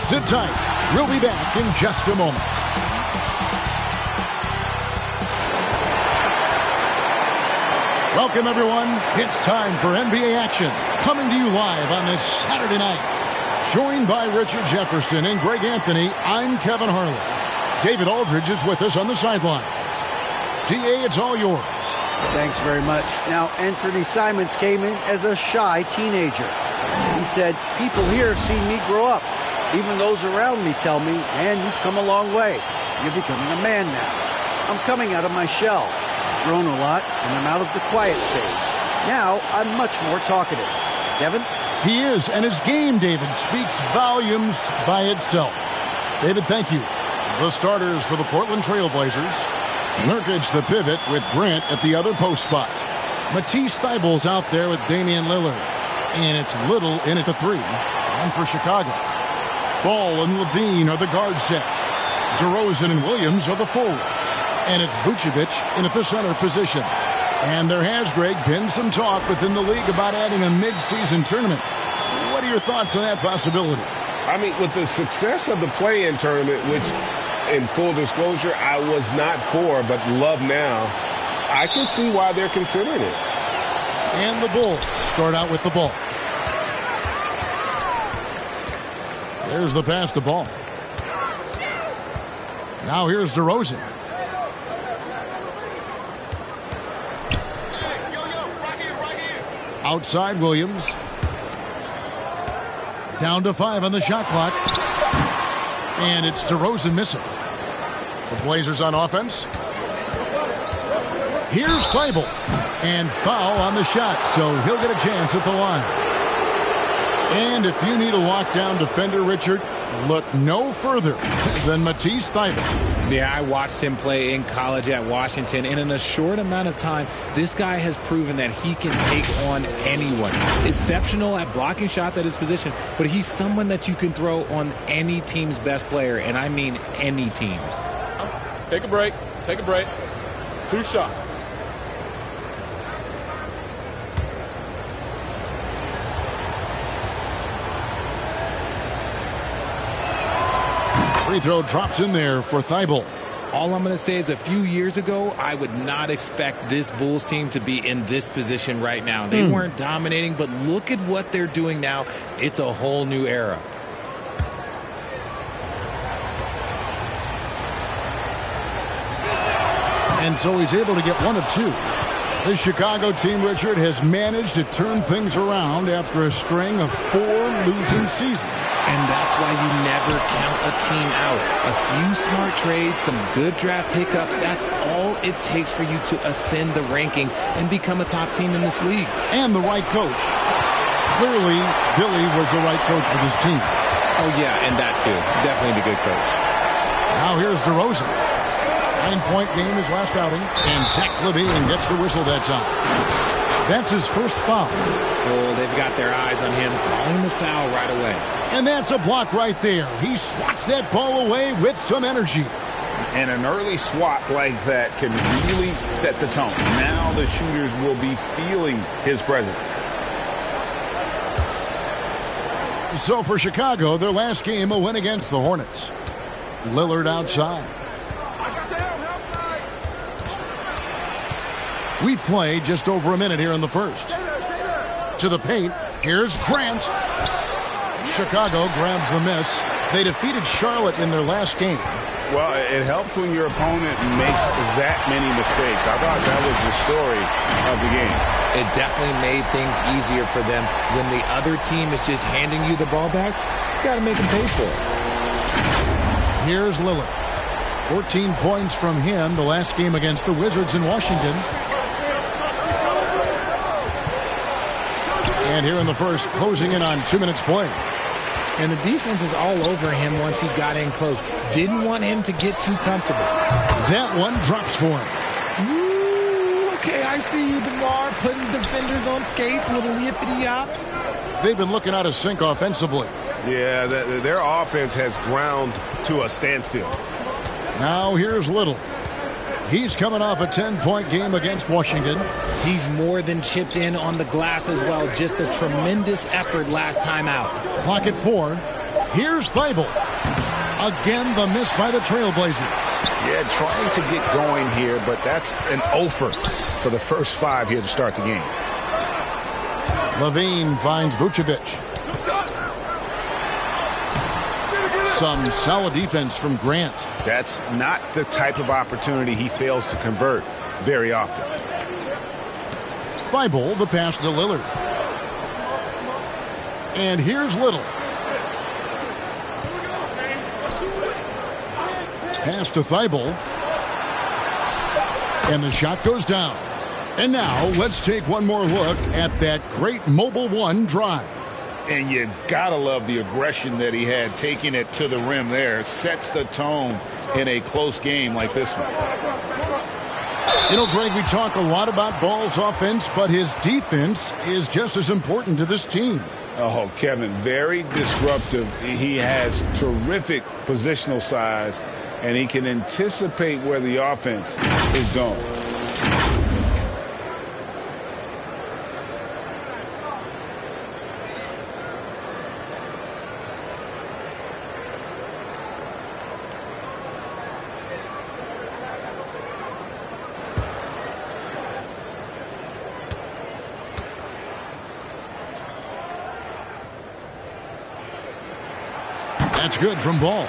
Sit tight. We'll be back in just a moment. Welcome, everyone. It's time for NBA action. Coming to you live on this Saturday night. Joined by Richard Jefferson and Greg Anthony, I'm Kevin Harlan. David Aldridge is with us on the sidelines. DA, it's all yours. Thanks very much. Now, Anthony Simons came in as a shy teenager. He said, people here have seen me grow up. Even those around me tell me, man, you've come a long way. You're becoming a man now. I'm coming out of my shell. I've grown a lot, and I'm out of the quiet stage. Now, I'm much more talkative. Kevin? He is, and his game, David, speaks volumes by itself. David, thank you. The starters for the Portland Trailblazers. Nurkic the pivot with Grant at the other post spot. Matisse Thybulle's out there with Damian Lillard. And it's Little in at the 3. And for Chicago, Ball and Levine are the guard set. DeRozan and Williams are the forwards. And it's Vucevic in at the center position. And there has, Greg, been some talk within the league about adding a mid-season tournament. What are your thoughts on that possibility? I mean, with the success of the play-in tournament, which, in full disclosure, I was not for, but love now, I can see why they're considering it. And the Bulls start out with the ball. There's the pass to Ball. Now here's DeRozan. Outside Williams. Down to 5 on the shot clock. And it's DeRozan missing. The Blazers on offense. Here's Thybulle. And foul on the shot, so he'll get a chance at the line. And if you need a lockdown defender, Richard, look no further than Matisse Thybulle. Yeah, I watched him play in college at Washington, and in a short amount of time, this guy has proven that he can take on anyone. Exceptional at blocking shots at his position, but he's someone that you can throw on any team's best player, and I mean any teams. Take a break. Take a break. 2 shots. Free throw drops in there for Thybulle. All I'm going to say is a few years ago, I would not expect this Bulls team to be in this position right now. They weren't dominating, but look at what they're doing now. It's a whole new era. And so he's able to get 1 of 2. This Chicago team, Richard, has managed to turn things around after a string of 4 losing seasons. And that's why you never count a team out. A few smart trades, some good draft pickups, that's all it takes for you to ascend the rankings and become a top team in this league. And the right coach. Clearly, Billy was the right coach for this team. Oh, yeah, and that too. Definitely the good coach. Now here's DeRozan. 9-point game his last outing, and Zach LaVine gets the whistle that time. That's his first foul. Oh, they've got their eyes on him, calling the foul right away. And that's a block right there. He swats that ball away with some energy. And an early swat like that can really set the tone. Now the shooters will be feeling his presence. So for Chicago, their last game, a win against the Hornets. Lillard outside. We've played just over a minute here in the first. To the paint, here's Grant. Chicago grabs the miss. They defeated Charlotte in their last game. Well, it helps when your opponent makes that many mistakes. I thought that was the story of the game. It definitely made things easier for them. When the other team is just handing you the ball back, you got to make them pay for it. Here's Lillard. 14 points from him the last game against the Wizards in Washington. And here in the first, closing in on 2 minutes play. And the defense was all over him once he got in close. Didn't want him to get too comfortable. That one drops for him. Ooh, okay, I see you, DeMar, putting defenders on skates, a little yippity-yop. They've been looking out of sync offensively. Yeah, their offense has ground to a standstill. Now here's Little. He's coming off a 10-point game against Washington. He's more than chipped in on the glass as well. Just a tremendous effort last time out. Clock at 4. Here's Thibault. Again, the miss by the Trailblazers. Yeah, trying to get going here, but that's an offer for the first 5 here to start the game. Levine finds Vucevic. Some solid defense from Grant. That's not the type of opportunity he fails to convert very often. Thibault, the pass to Lillard. And here's Little. Pass to Thibault. And the shot goes down. And now let's take one more look at that great Mobile One drive. And you gotta love the aggression that he had, taking it to the rim there. Sets the tone in a close game like this one. You know, Greg, we talk a lot about Ball's offense, but his defense is just as important to this team. Oh, Kevin, very disruptive. He has terrific positional size, and he can anticipate where the offense is going. That's good from Ball.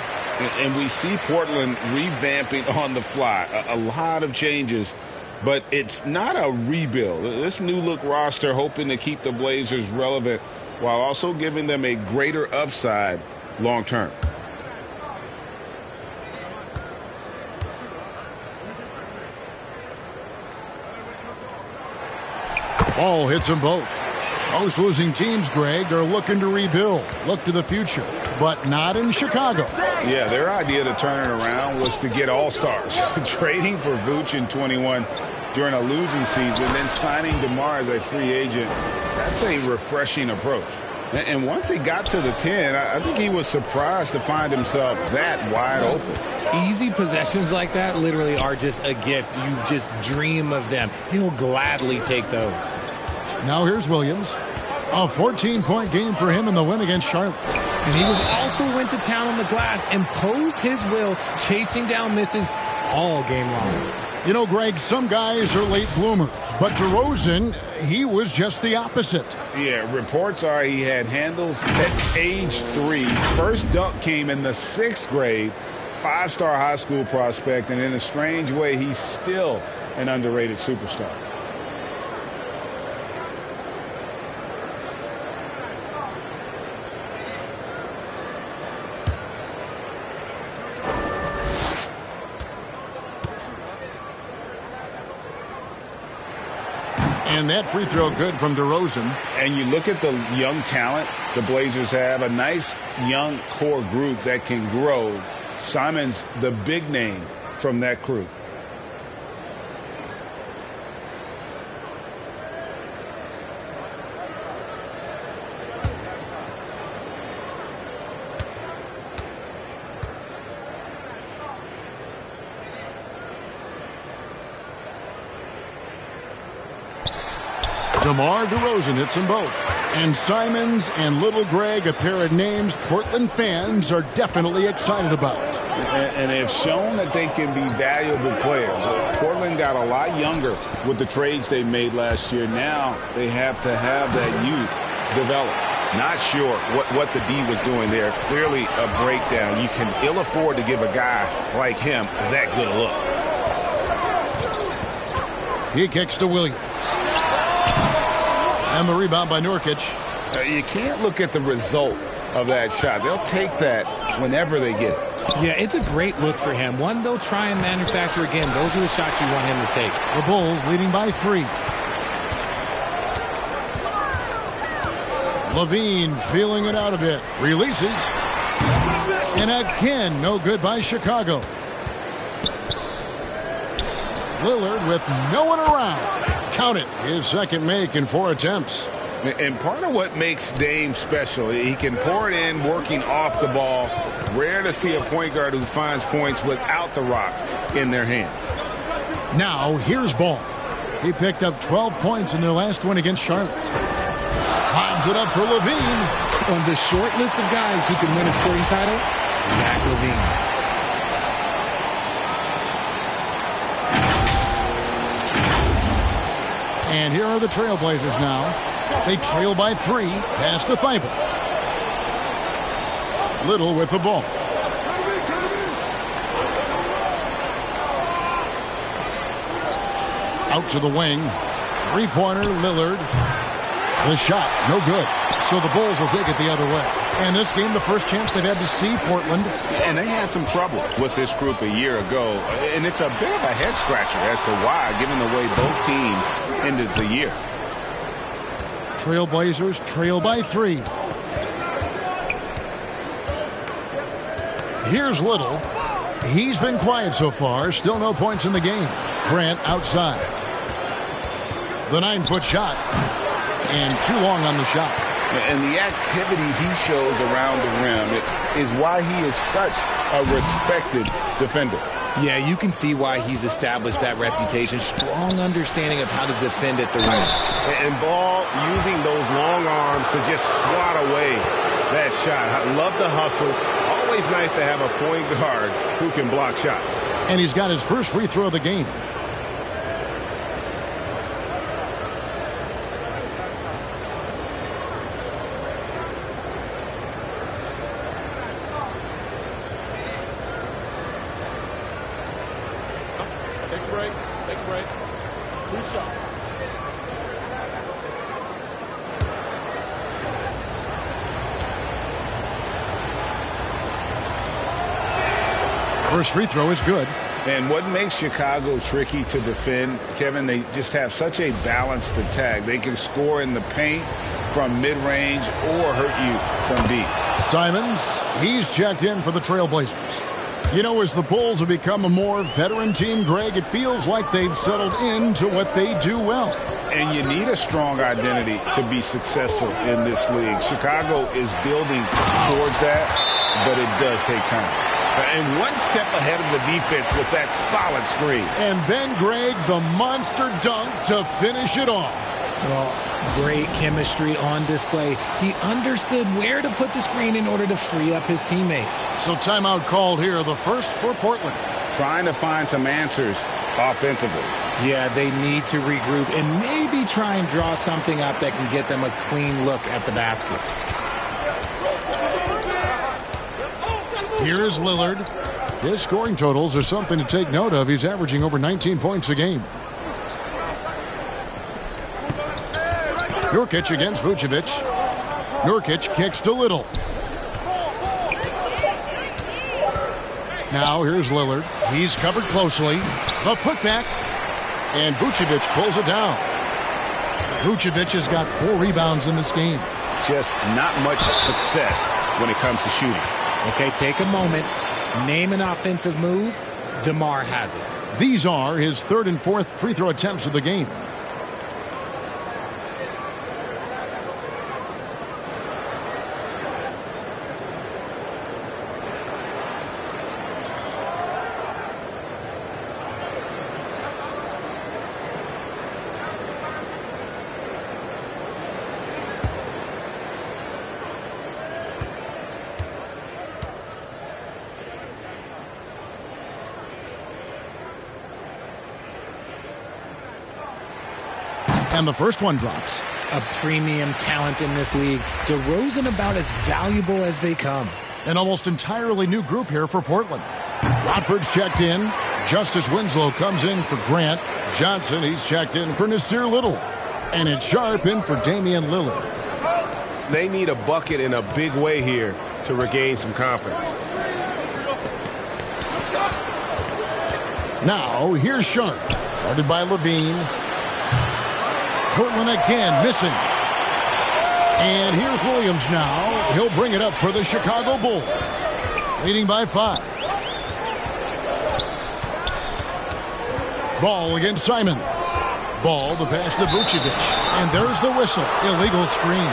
And we see Portland revamping on the fly. A lot of changes, but it's not a rebuild. This new look roster hoping to keep the Blazers relevant while also giving them a greater upside long term. Ball hits them both. Most losing teams, Greg, are looking to rebuild, look to the future, but not in Chicago. Yeah, their idea to turn it around was to get all-stars. Trading for Vooch in 21 during a losing season, then signing DeMar as a free agent. That's a refreshing approach. And once he got to the 10, I think he was surprised to find himself that wide open. Easy possessions like that literally are just a gift. You just dream of them. He'll gladly take those. Now here's Williams. A 14-point game for him in the win against Charlotte. And he was also went to town on the glass, imposed his will, chasing down misses all game long. You know, Greg, some guys are late bloomers, but DeRozan, he was just the opposite. Yeah, reports are he had handles at age 3. First dunk came in the 6th grade. 5-star high school prospect, and in a strange way, he's still an underrated superstar. And that free throw good from DeRozan. And you look at the young talent the Blazers have, a nice young core group that can grow. Simon's the big name from that crew. DeMar DeRozan hits them both. And Simons and Little Greg, a pair of names Portland fans are definitely excited about. And they've shown that they can be valuable players. Portland got a lot younger with the trades they made last year. Now they have to have that youth develop. Not sure what the D was doing there. Clearly a breakdown. You can ill afford to give a guy like him that good a look. He kicks to Williams. And the rebound by Nurkic. You can't look at the result of that shot. They'll take that whenever they get it. Yeah, it's a great look for him. One they'll try and manufacture again. Those are the shots you want him to take. The Bulls leading by 3. Levine feeling it out a bit. Releases. And again, no good by Chicago. Lillard with no one around. Count it. His second make in 4 attempts. And part of what makes Dame special, he can pour it in working off the ball. Rare to see a point guard who finds points without the rock in their hands. Now, here's Ball. He picked up 12 points in their last win against Charlotte. Lobs it up for Levine. On the short list of guys who can win a scoring title, Zach LaVine. And here are the Trailblazers now. They trail by 3, pass to Thibault. Little with the ball. Out to the wing. Three-pointer, Lillard. The shot, no good. So the Bulls will take it the other way. And this game, the first chance they've had to see Portland. And they had some trouble with this group a year ago. And it's a bit of a head-scratcher as to why, given the way both teams ended the year. Trailblazers trail by 3. Here's Little. He's been quiet so far. Still no points in the game. Grant outside. The 9-foot shot. And too long on the shot. And the activity he shows around the rim is why he is such a respected defender. Yeah, you can see why he's established that reputation. Strong understanding of how to defend at the rim. And Ball using those long arms to just swat away that shot. I love the hustle. Always nice to have a point guard who can block shots. And he's got his first free throw of the game. Take a break. Take a break. 2 shots. First free throw is good. And what makes Chicago tricky to defend, Kevin, they just have such a balanced attack. They can score in the paint from mid-range or hurt you from deep. Simons, he's checked in for the Trailblazers. You know, as the Bulls have become a more veteran team, Greg, it feels like they've settled into what they do well. And you need a strong identity to be successful in this league. Chicago is building towards that, but it does take time. And one step ahead of the defense with that solid screen. And then, Greg, the monster dunk to finish it off. Well, great chemistry on display. He understood where to put the screen in order to free up his teammate. So timeout called here, the first for Portland. Trying to find some answers offensively. Yeah, they need to regroup and maybe try and draw something up that can get them a clean look at the basket. Here is Lillard. His scoring totals are something to take note of. He's averaging over 19 points a game. Nurkic against Vucevic. Nurkic kicks to Little. Now here's Lillard. He's covered closely. The putback. And Vucevic pulls it down. Vucevic has got 4 rebounds in this game. Just not much success when it comes to shooting. Okay, take a moment. Name an offensive move. DeMar has it. These are his 3rd and 4th free throw attempts of the game. And the first one drops. A premium talent in this league. DeRozan about as valuable as they come. An almost entirely new group here for Portland. Watford's checked in. Justice Winslow comes in for Grant. Johnson, he's checked in for Nasir Little. And it's Sharp in for Damian Lillard. They need a bucket in a big way here to regain some confidence. Now, here's Sharp. Guarded by Levine. Portland again missing. And here's Williams now. He'll bring it up for the Chicago Bulls. Leading by 5. Ball against Simons. Ball the pass to Vucevic. And there's the whistle. Illegal screen.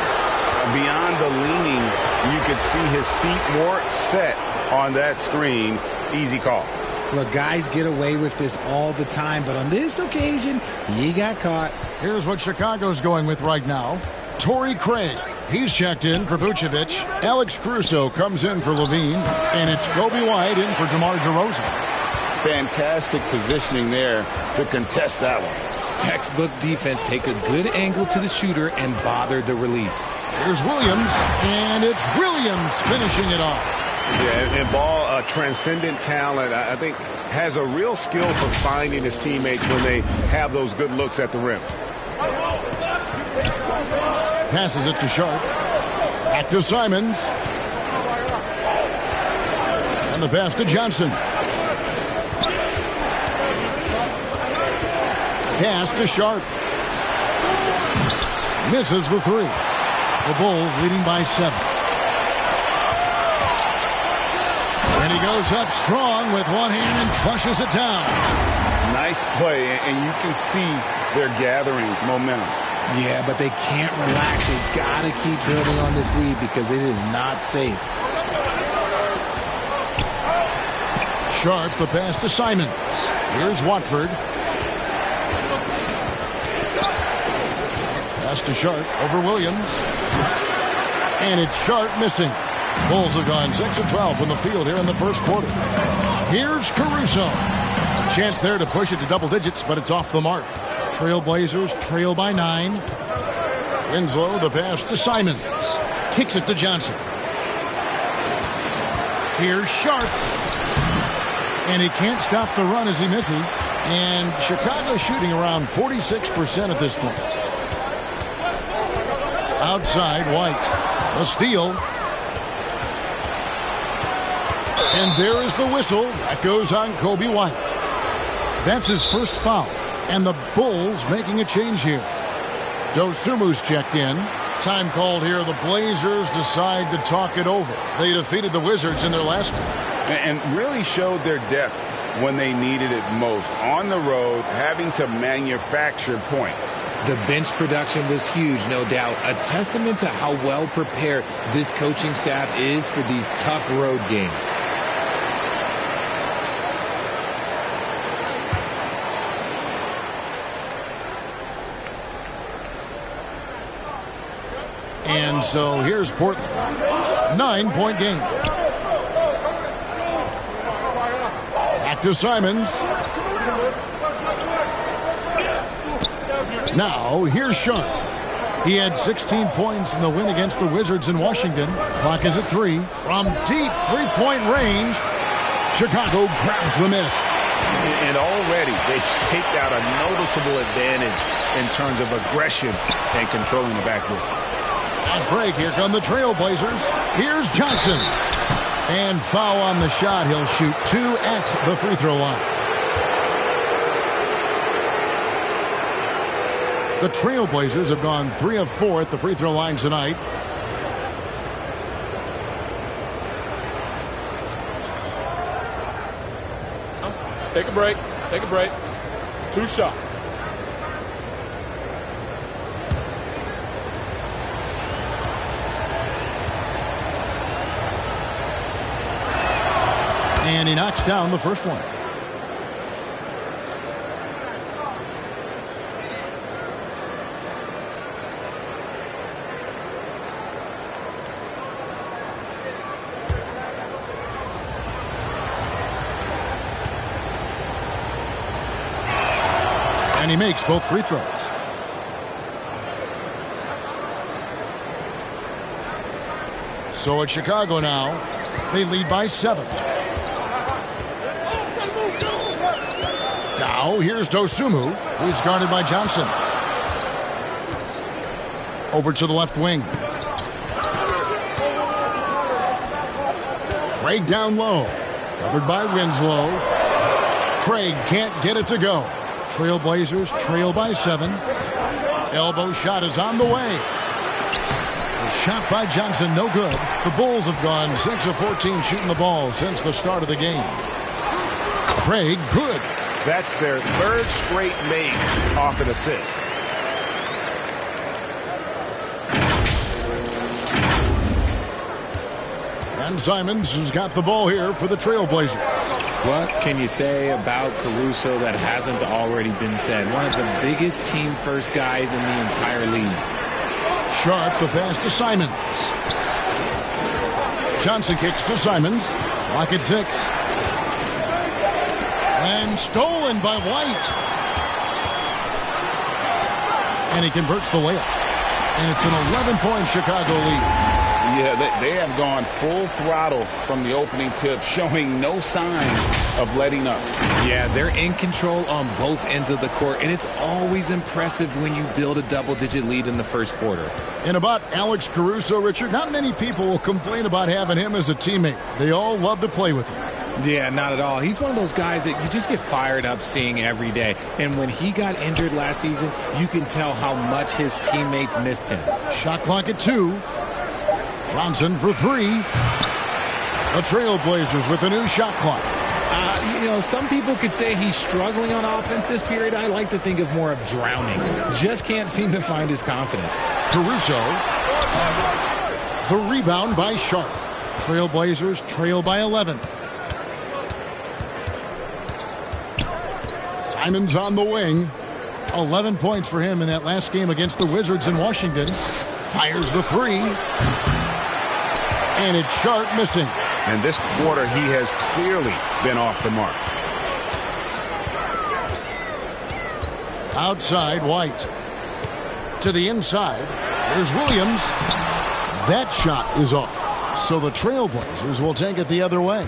Beyond the leaning, you could see his feet more set on that screen. Easy call. Look, guys get away with this all the time, but on this occasion, he got caught. Here's what Chicago's going with right now. Torrey Craig. He's checked in for Vucevic. Alex Caruso comes in for Levine. And it's Kobe White in for DeMar DeRozan. Fantastic positioning there to contest that one. Textbook defense. Take a good angle to the shooter and bother the release. Here's Williams, and it's Williams finishing it off. Yeah, and Ball, transcendent talent, I think, has a real skill for finding his teammates when they have those good looks at the rim. Passes it to Sharp. Back to Simons. And the pass to Johnson. Pass to Sharp. Misses the three. The Bulls leading by 7. And he goes up strong with one hand and flushes it down. Nice play, and you can see they're gathering momentum. Yeah, but they can't relax. They've got to keep building on this lead because it is not safe. Sharp, the pass to Simons. Here's Watford. Pass to Sharp over Williams. And it's Sharp missing. Bulls have gone 6 of 12 from the field here in the first quarter. Here's Caruso. A chance there to push it to double digits, but it's off the mark. Trailblazers trail by 9. Winslow, the pass to Simons. Kicks it to Johnson. Here's Sharp. And he can't stop the run as he misses. And Chicago shooting around 46% at this point. Outside, White. A steal. And there is the whistle. That goes on Kobe White. That's his first foul. And the Bulls making a change here. Dosumu's checked in. Time called here. The Blazers decide to talk it over. They defeated the Wizards in their last game. And really showed their depth when they needed it most. On the road, having to manufacture points. The bench production was huge, no doubt. A testament to how well prepared this coaching staff is for these tough road games. And so here's Portland. 9-point game. Back to Simons. Now, here's Sharp. He had 16 points in the win against the Wizards in Washington. Clock is at 3. From deep three-point range, Chicago grabs the miss. And already they've staked out a noticeable advantage in terms of aggression and controlling the backboard. Fast break. Here come the Trailblazers. Here's Johnson. And foul on the shot. He'll shoot 2 at the free throw line. The Trailblazers have gone 3 of 4 at the free throw line tonight. Take a break. Take a break. 2 shots. And he knocks down the first one. And he makes both free throws. So it's Chicago now. They lead by 7. Now here's Dosumu. He's guarded by Johnson. Over to the left wing. Craig down low. Covered by Winslow. Craig can't get it to go. Trailblazers trail by 7. Elbow shot is on the way. A shot by Johnson, no good. The Bulls have gone 6 of 14 shooting the ball since the start of the game. Craig, good. That's their 3rd straight make off an assist. And Simons has got the ball here for the Trailblazers. What can you say about Caruso that hasn't already been said? One of the biggest team-first guys in the entire league. Sharp, the pass to Simons. Johnson kicks to Simons. Lock at 6. And stolen by White. And he converts the layup. And it's an 11-point Chicago lead. Yeah, they have gone full throttle from the opening tip, showing no signs of letting up. Yeah, they're in control on both ends of the court, and it's always impressive when you build a double-digit lead in the first quarter. And about Alex Caruso, Richard, not many people will complain about having him as a teammate. They all love to play with him. Yeah, not at all. He's one of those guys that you just get fired up seeing every day. And when he got injured last season, you can tell how much his teammates missed him. Shot clock at 2. Johnson for 3. The Trailblazers with a new shot clock. Some people could say he's struggling on offense this period. I like to think of more of drowning. Just can't seem to find his confidence. Caruso. The rebound by Sharp. Trailblazers trail by 11. Simons on the wing. 11 points for him in that last game against the Wizards in Washington. Fires the 3. And it's Sharp missing. And this quarter, he has clearly been off the mark. Outside, White. To the inside. There's Williams. That shot is off. So the Trailblazers will take it the other way.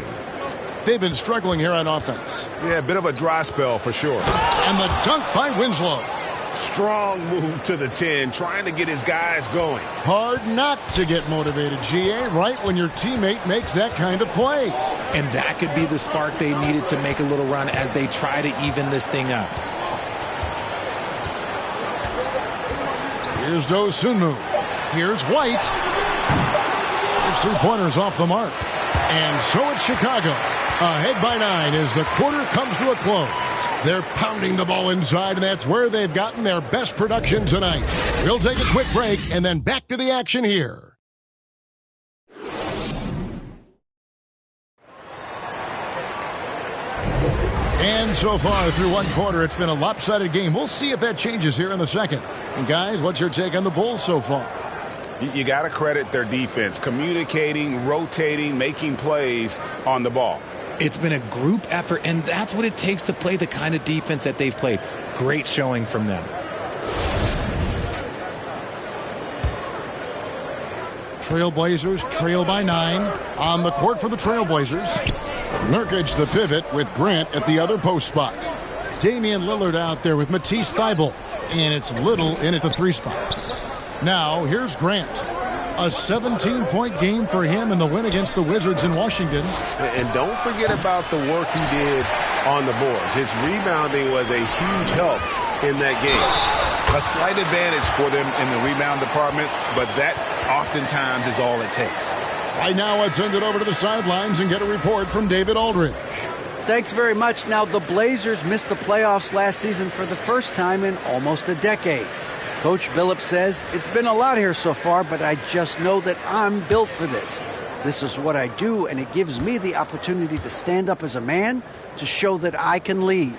They've been struggling here on offense. Yeah, a bit of a dry spell for sure. And the dunk by Winslow. Strong move to the 10, trying to get his guys going. Hard not to get motivated, GA, right when your teammate makes that kind of play. And that could be the spark they needed to make a little run as they try to even this thing up. Here's Dosunmu. Here's White. There's 3-pointers off the mark. And so it's Chicago. Ahead by 9 as the quarter comes to a close. They're pounding the ball inside, and that's where they've gotten their best production tonight. We'll take a quick break and then back to the action here. And so far through one quarter, it's been a lopsided game. We'll see if that changes here in the second. And guys, what's your take on the Bulls so far? You got to credit their defense, communicating, rotating, making plays on the ball. It's been a group effort, and that's what it takes to play the kind of defense that they've played. Great showing from them. Trailblazers trail by 9. On the court for the Trailblazers. Nurkic the pivot with Grant at the other post spot. Damian Lillard out there with Matisse Thybulle. And it's Little in at the 3 spot. Now, here's Grant. A 17-point game for him in the win against the Wizards in Washington. And don't forget about the work he did on the boards. His rebounding was a huge help in that game. A slight advantage for them in the rebound department, but that oftentimes is all it takes. Right now, let's send it over to the sidelines and get a report from David Aldridge. Thanks very much. Now, the Blazers missed the playoffs last season for the first time in almost a decade. Coach Billups says, it's been a lot here so far, but I just know that I'm built for this. This is what I do, and it gives me the opportunity to stand up as a man to show that I can lead.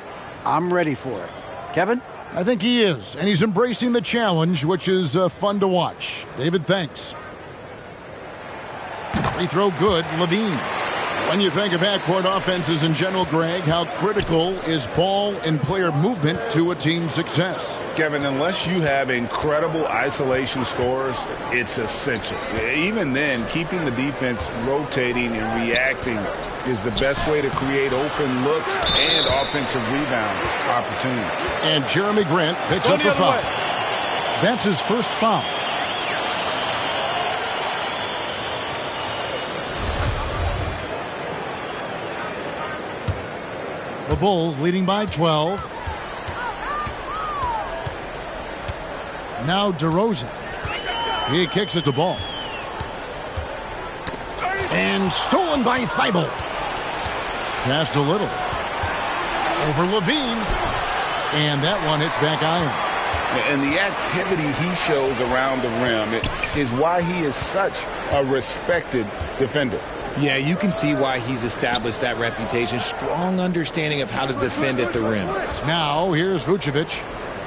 I'm ready for it. Kevin? I think he is, and he's embracing the challenge, which is fun to watch. David, thanks. Free throw good, Levine. When you think of half-court offenses in general, Greg, how critical is ball and player movement to a team's success? Kevin, unless you have incredible isolation scores, it's essential. Even then, keeping the defense rotating and reacting is the best way to create open looks and offensive rebound opportunities. And Jeremy Grant picks up the foul. That's his first foul. The Bulls leading by 12. Now DeRozan. He kicks it to Ball. And stolen by Thybulle. Pass to Little. Over Levine. And that one hits back iron. And the activity he shows around the rim is why he is such a respected defender. Yeah, you can see why he's established that reputation. Strong understanding of how to defend at the rim. Now, here's Vucevic.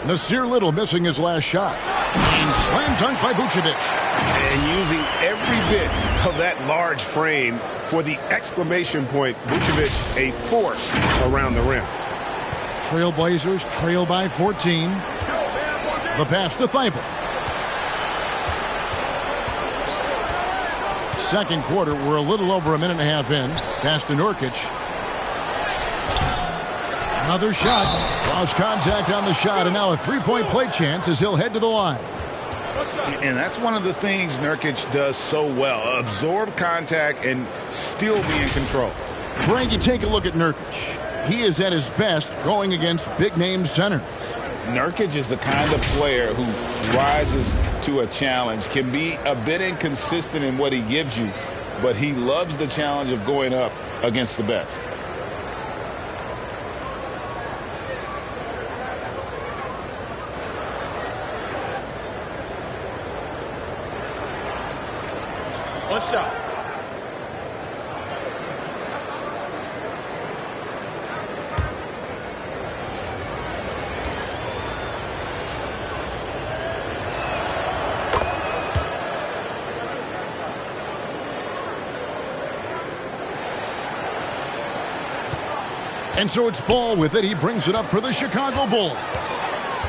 Nasir Little missing his last shot. And slam dunk by Vucevic. And using every bit of that large frame for the exclamation point, Vucevic a force around the rim. Trailblazers trail by 14. The pass to Thibault. Second quarter, we're a little over a minute and a half in. Pass to Nurkic. Another shot. Lost contact on the shot, and now a three-point play chance as he'll head to the line. And that's one of the things Nurkic does so well. Absorb contact and still be in control. Greg, you take a look at Nurkic. He is at his best going against big-name centers. Nurkic is the kind of player who rises to a challenge, can be a bit inconsistent in what he gives you, but he loves the challenge of going up against the best. One shot. And so it's Ball with it. He brings it up for the Chicago Bulls.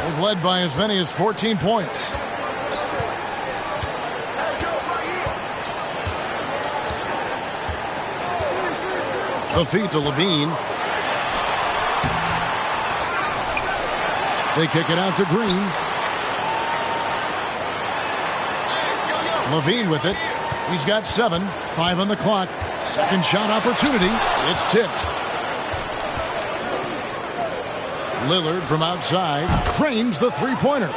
They've led by as many as 14 points. The feed to Levine. They kick it out to Green. Levine with it. He's got 7. 5 on the clock. Second shot opportunity. It's tipped. Lillard from outside drains the three-pointer.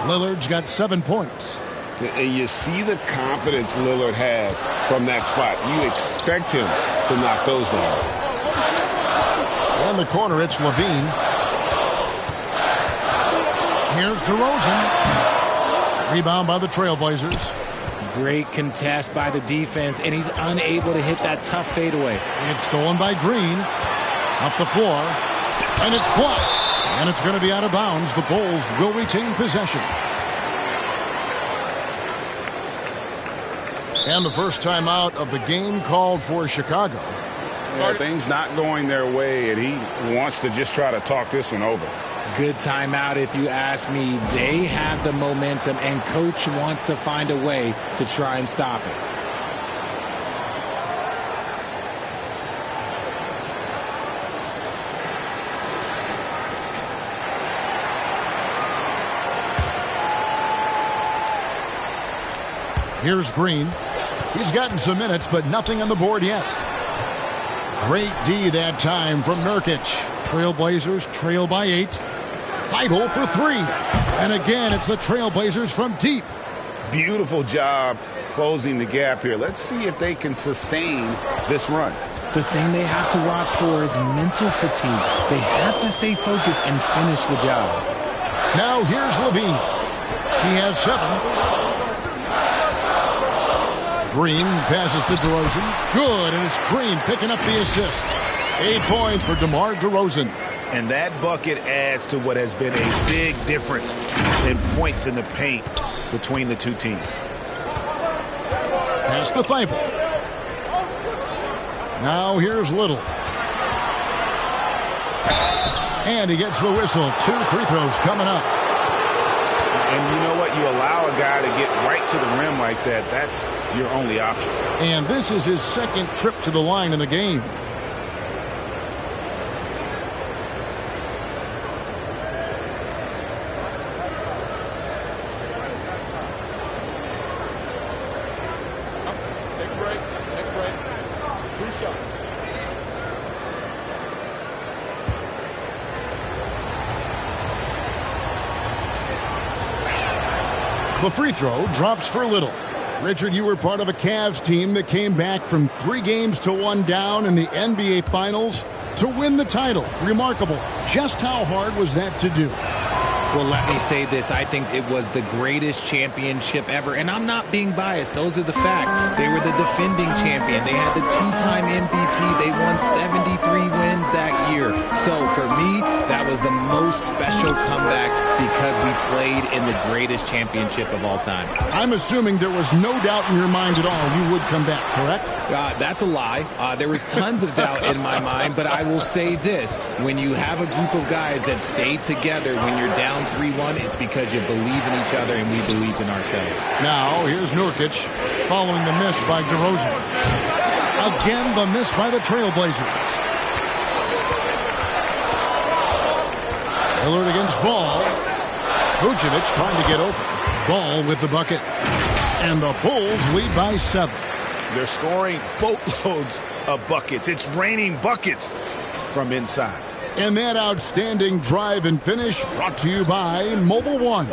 Lillard's got 7 points. And you see the confidence Lillard has from that spot. You expect him to knock those down. In the corner, it's Levine. Here's DeRozan. Rebound by the Trailblazers. Great contest by the defense, and he's unable to hit that tough fadeaway. It's stolen by Green. Up the floor. And it's blocked. And it's going to be out of bounds. The Bulls will retain possession. And the first timeout of the game called for Chicago. Yeah, things not going their way, and he wants to just try to talk this one over. Good timeout if you ask me. They have the momentum, and coach wants to find a way to try and stop it. Here's Green. He's gotten some minutes, but nothing on the board yet. Great D that time from Nurkic. Trailblazers trail by 8. Thibault for 3. And again, it's the Trailblazers from deep. Beautiful job closing the gap here. Let's see if they can sustain this run. The thing they have to watch for is mental fatigue. They have to stay focused and finish the job. Now here's Levine. He has 7. Green passes to DeRozan. Good, and it's Green picking up the assist. 8 points for DeMar DeRozan. And that bucket adds to what has been a big difference in points in the paint between the two teams. Pass to Thibault. Now here's Little. And he gets the whistle. 2 free throws coming up. And you know what? You allow a guy to get right to the rim like that. That's your only option. And this is his second trip to the line in the game. Take a break. Take a break. 2 shots. The free throw drops for Little. Richard, you were part of a Cavs team that came back from 3 games to 1 down in the NBA Finals to win the title. Remarkable. Just how hard was that to do? Well, let me say this. I think it was the greatest championship ever. And I'm not being biased. Those are the facts. They were the defending champion. They had the 2-time MVP. They won 73 wins that year. So for me, that was was the most special comeback because we played in the greatest championship of all time. I'm assuming there was no doubt in your mind at all you would come back, correct? That's a lie. There was tons of doubt in my mind, but I will say this. When you have a group of guys that stay together when you're down 3-1, it's because you believe in each other and we believed in ourselves. Now, here's Nurkic following the miss by DeRozan. Again, the miss by the Trailblazers. Lillard against Ball. Vucevic trying to get open. Ball with the bucket. And the Bulls lead by 7. They're scoring boatloads of buckets. It's raining buckets from inside. And that outstanding drive and finish brought to you by Mobile One.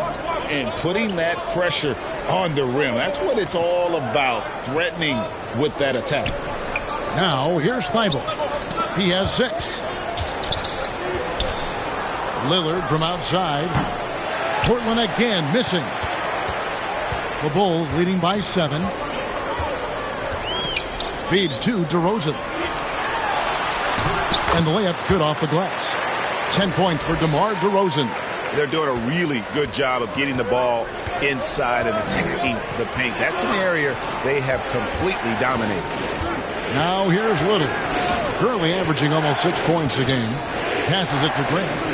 And putting that pressure on the rim. That's what it's all about, threatening with that attack. Now, here's Thibault. He has 6. Lillard from outside. Portland again missing. The Bulls leading by 7. Feeds to DeRozan. And the layup's good off the glass. 10 points for DeMar DeRozan. They're doing a really good job of getting the ball inside and attacking the paint. That's an area they have completely dominated. Now here's Little. Currently averaging almost 6 points a game. Passes it to Grant.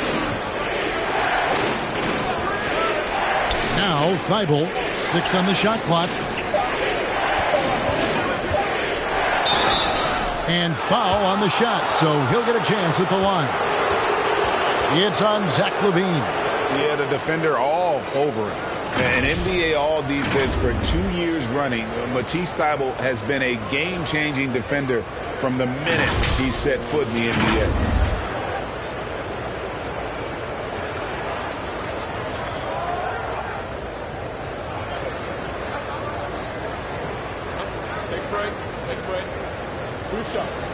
Now Thibault, 6 on the shot clock. And foul on the shot, so he'll get a chance at the line. It's on Zach LaVine. Yeah, the defender all over him. An NBA All-Defense for 2 years running. Matisse Thybulle has been a game-changing defender from the minute he set foot in the NBA. Take a break. Take a break. 2 shots.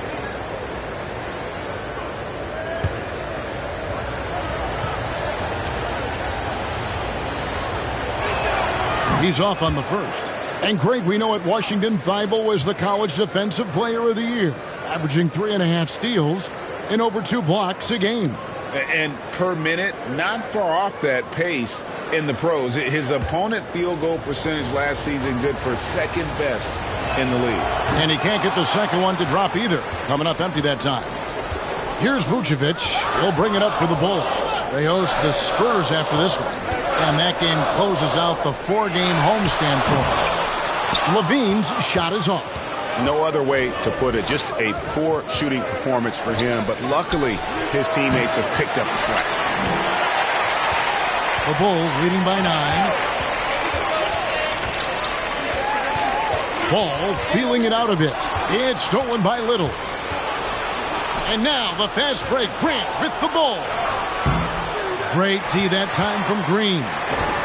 He's off on the first. And Greg, we know at Washington, Thibault was the college defensive player of the year, averaging 3.5 steals and over 2 blocks a game. And per minute, not far off that pace in the pros. His opponent field goal percentage last season good for second best in the league. And he can't get the second one to drop either. Coming up empty that time. Here's Vucevic. He'll bring it up for the Bulls. They host the Spurs after this one. And that game closes out the 4-game homestand for him. LaVine's shot is off. No other way to put it. Just a poor shooting performance for him. But luckily, his teammates have picked up the slack. The Bulls leading by 9. Ball feeling it out a bit. It's stolen by Little. And now the fast break. Grant with the ball. Great D that time from Green.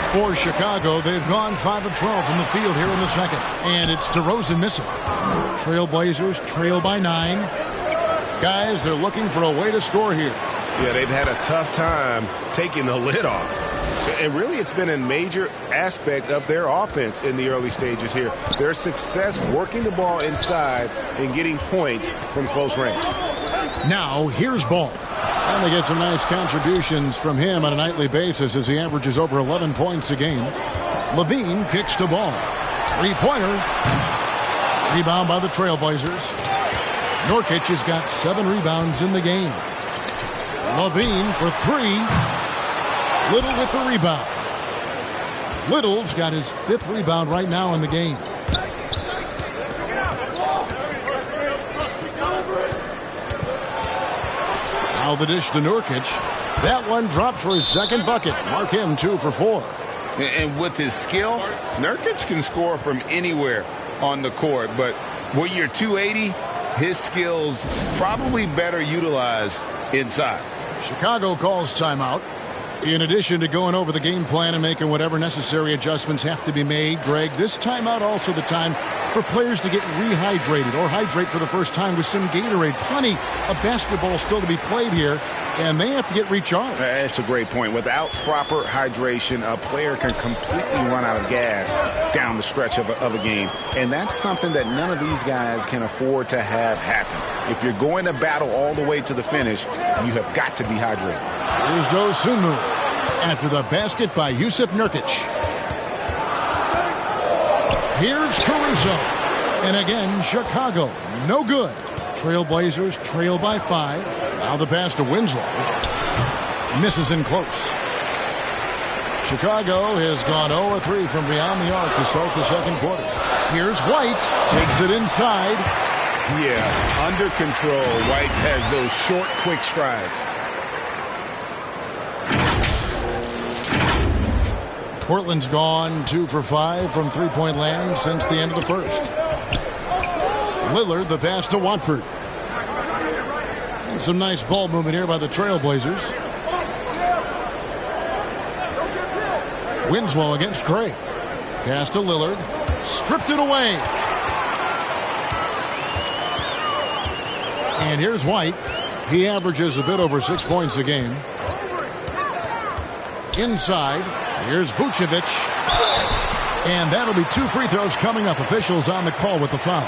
For Chicago, they've gone 5 of 12 from the field here in the second. And it's DeRozan missing. Trailblazers trail by 9. Guys, they're looking for a way to score here. Yeah, they've had a tough time taking the lid off. And really, it's been a major aspect of their offense in the early stages here. Their success working the ball inside and getting points from close range. Now, here's Ball. And they get some nice contributions from him on a nightly basis as he averages over 11 points a game. LaVine kicks to Ball. 3-pointer. Rebound by the Trailblazers. Nurkic has got 7 rebounds in the game. LaVine for 3. Little with the rebound. Little's got his 5th rebound right now in the game. Now the dish to Nurkic. That one dropped for his second bucket. Mark him 2 for 4. And with his skill, Nurkic can score from anywhere on the court. But when you're 280, his skills probably better utilized inside. Chicago calls timeout. In addition to going over the game plan and making whatever necessary adjustments have to be made, Greg, this timeout also the time for players to get rehydrated or hydrate for the first time with some Gatorade. Plenty of basketball still to be played here and they have to get recharged. That's a great point. Without proper hydration, a player can completely run out of gas down the stretch of a game. And that's something that none of these guys can afford to have happen. If you're going to battle all the way to the finish, you have got to be hydrated. Here's Dosunmu after the basket by Jusuf Nurkic. Here's Caruso. And again, Chicago, no good. Trailblazers trail by 5. Now the pass to Winslow. Misses in close. Chicago has gone 0-3 from beyond the arc to start the second quarter. Here's White. Takes it inside. Yeah, under control. White has those short, quick strides. Portland's gone 2 for 5 from three-point land since the end of the first. Lillard, the pass to Watford. And some nice ball movement here by the Trailblazers. Winslow against Craig. Pass to Lillard. Stripped it away. And here's White. He averages a bit over 6 points a game. Inside. Here's Vucevic. And that'll be 2 free throws coming up. Officials on the call with the foul.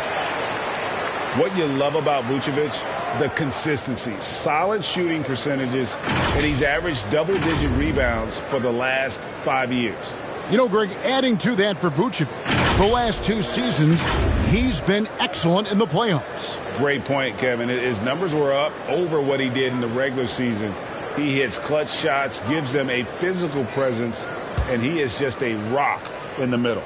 What you love about Vucevic, the consistency. Solid shooting percentages, and he's averaged double-digit rebounds for the last 5 years. You know, Greg, adding to that for Vucevic, the last 2 seasons, he's been excellent in the playoffs. Great point, Kevin. His numbers were up over what he did in the regular season. He hits clutch shots, gives them a physical presence, and he is just a rock in the middle.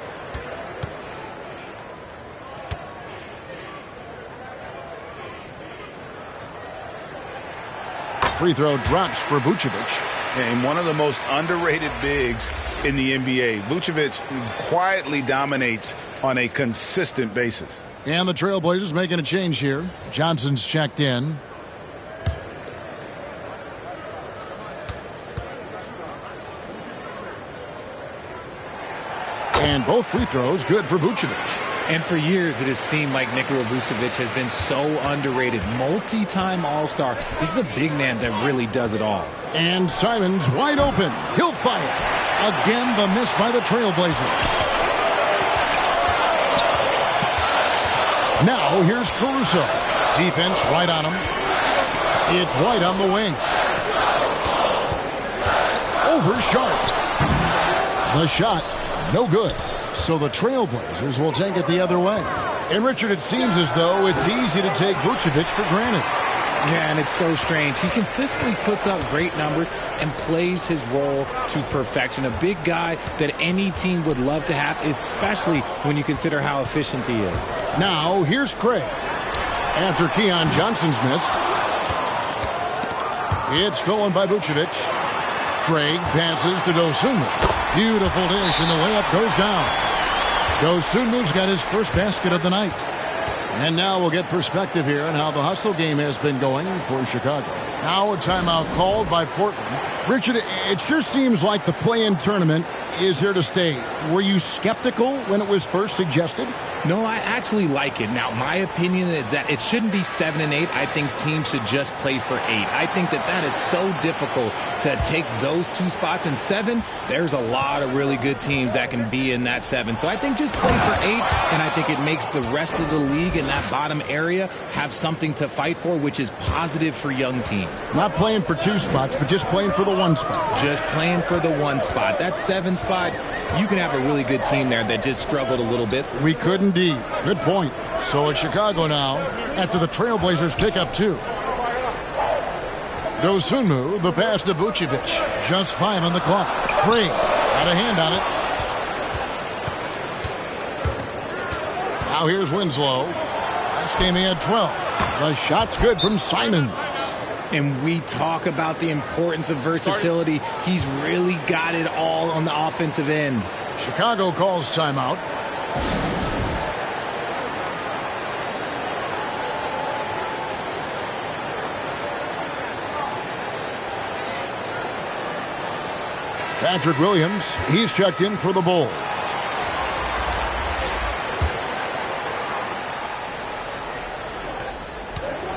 Free throw drops for Vucevic. And one of the most underrated bigs in the NBA. Vucevic quietly dominates on a consistent basis. And the Trailblazers making a change here. Johnson's checked in. And both free throws good for Vucevic. And for years, it has seemed like Nikola Vucevic has been so underrated. Multi-time All-Star. This is a big man that really does it all. And Simon's wide open. He'll fire. Again, the miss by the Trailblazers. Now, here's Caruso. Defense right on him. It's White on the wing. Over Sharp. The shot, no good. So the Trailblazers will take it the other way. And, Richard, it seems as though it's easy to take Vucevic for granted. Yeah, and it's so strange. He consistently puts up great numbers and plays his role to perfection. A big guy that any team would love to have, especially when you consider how efficient he is. Now, here's Craig. After Keon Johnson's miss, it's stolen by Vucevic. Craig passes to Dosunmu. Beautiful dish, and the layup goes down. Dosunmu's got his first basket of the night. And now we'll get perspective here on how the hustle game has been going for Chicago. Now a timeout called by Portland. Richard, it sure seems like the play-in tournament is here to stay. Were you skeptical when it was first suggested? No, I actually like it. Now, my opinion is that it shouldn't be 7 and 8. I think teams should just play for 8. I think that is so difficult to take those 2 spots. In 7, there's a lot of really good teams that can be in that 7. So I think just play for 8, and I think it makes the rest of the league in that bottom area have something to fight for, which is positive for young teams. Not playing for 2 spots, but just playing for the 1 spot. Just playing for the 1 spot. That 7 spot, you can have a really good team there that just struggled a little bit. We could indeed. Good point. So it's Chicago now after the Trailblazers pick up 2. Dosunmu, the pass to Vucevic. Just 5 on the clock. Craig got a hand on it. Now here's Winslow. Last game he had 12. The shot's good from Simon. And we talk about the importance of versatility. He's really got it all on the offensive end. Chicago calls timeout. Patrick Williams, he's checked in for the Bulls.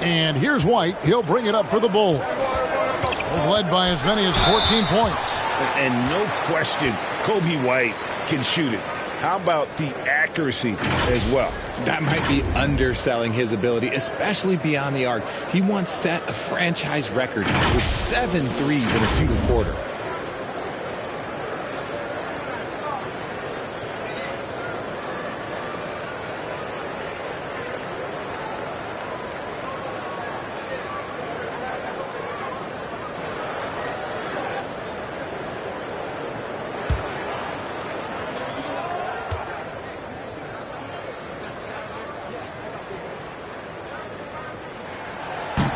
And here's White. He'll bring it up for the Bulls. They've led by as many as 14 points. And no question, Kobe White can shoot it. How about the accuracy as well? That might be underselling his ability, especially beyond the arc. He once set a franchise record with 7 threes in a single quarter.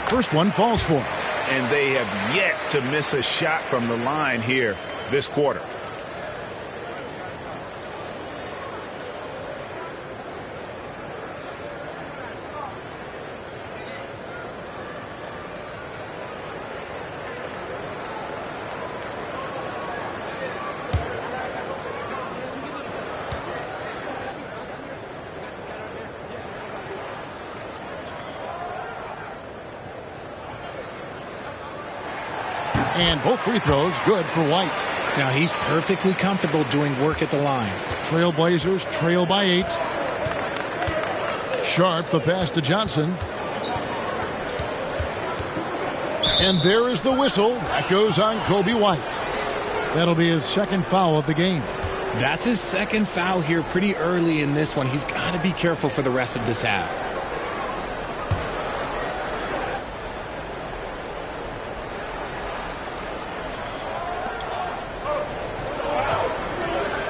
First one falls for him. And they have yet to miss a shot from the line here this quarter. And both free throws good for White. Now he's perfectly comfortable doing work at the line. Trailblazers trail by 8. Sharp the pass to Johnson. And there is the whistle. That goes on Kobe White. That'll be his second foul of the game. That's his second foul here pretty early in this one. He's got to be careful for the rest of this half.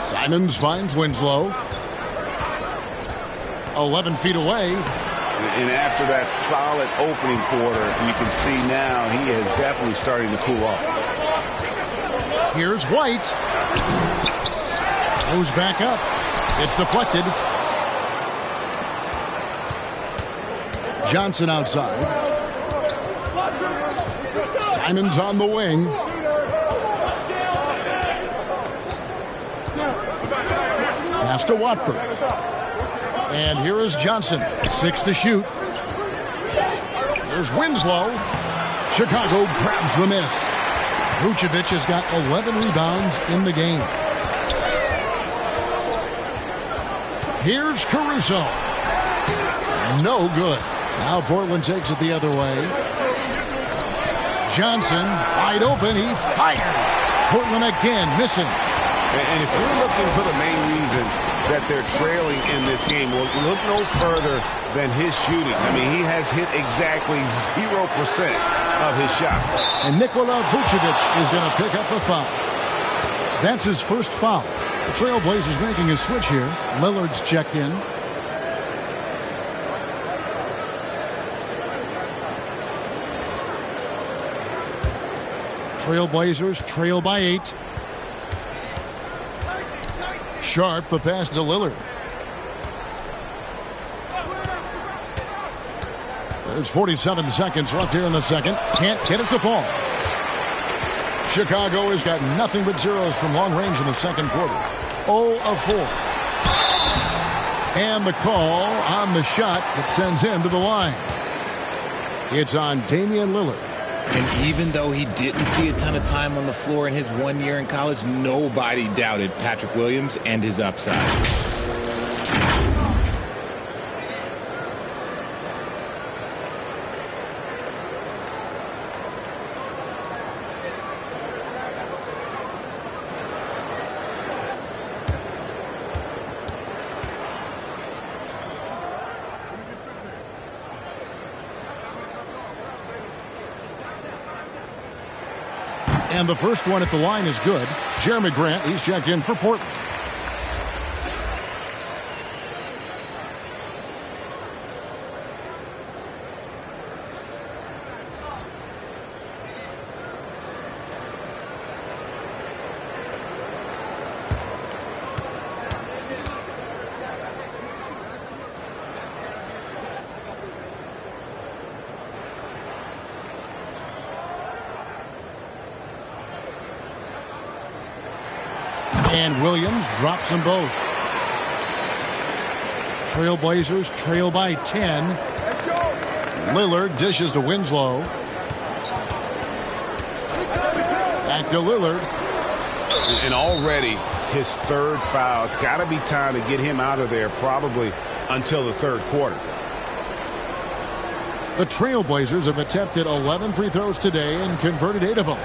Simons finds Winslow. 11 feet away. And after that solid opening quarter, you can see now he is definitely starting to cool off. Here's White. Goes back up. It's deflected. Johnson outside. Simons on the wing. Pass to Watford. And here is Johnson. 6 to shoot. Here's Winslow. Chicago grabs the miss. Vucevic has got 11 rebounds in the game. Here's Caruso. No good. Now Portland takes it the other way. Johnson wide open. He fires. Portland again missing. And if you're looking for the main reason that they're trailing in this game, well, look no further than his shooting. I mean, he has hit exactly 0% of his shots. And Nikola Vucevic is going to pick up a foul. That's his first foul. The Trailblazers making a switch here. Lillard's checked in. Trailblazers trail by 8. Sharp the pass to Lillard. There's 47 seconds left here in the second. Can't get it to fall. Chicago has got nothing but zeros from long range in the second quarter. 0 of 4. And the call on the shot that sends him to the line. It's on Damian Lillard. And even though he didn't see a ton of time on the floor in his 1 year in college, nobody doubted Patrick Williams and his upside. And the first one at the line is good. Jeremy Grant, he's checked in for Portland. And Williams drops them both. Trailblazers trail by 10. Lillard dishes to Winslow. Back to Lillard. And already his third foul. It's got to be time to get him out of there probably until the third quarter. The Trailblazers have attempted 11 free throws today and converted 8 of them.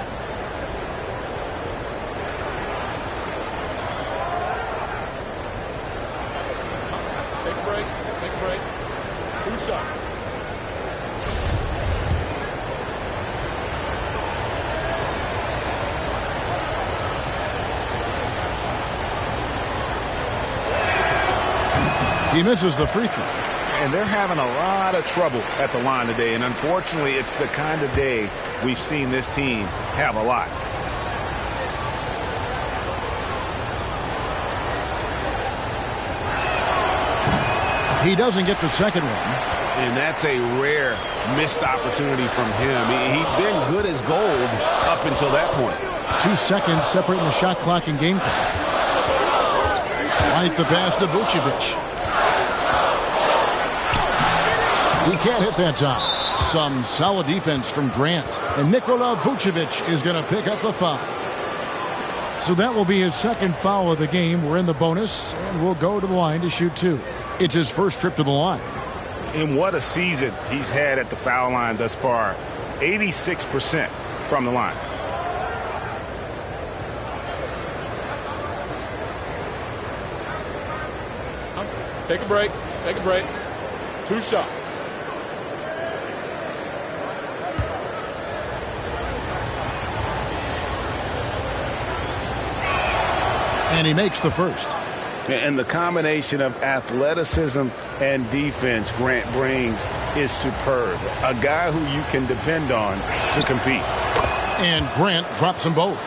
Take a break. Take a break. 2 shots. He misses the free throw. And they're having a lot of trouble at the line today. And unfortunately, it's the kind of day we've seen this team have a lot. He doesn't get the second one. And that's a rare missed opportunity from him. He'd been good as gold up until that point. 2 seconds separating the shot clock and game clock. Right the pass to Vucevic. He can't hit that time. Some solid defense from Grant. And Nikola Vucevic is going to pick up the foul. So that will be his second foul of the game. We're in the bonus, and we'll go to the line to shoot 2. It's his first trip to the line. And what a season he's had at the foul line thus far. 86% from the line. Take a break. Take a break. 2 shots. And he makes the first. And the combination of athleticism and defense Grant brings is superb. A guy who you can depend on to compete. And Grant drops them both.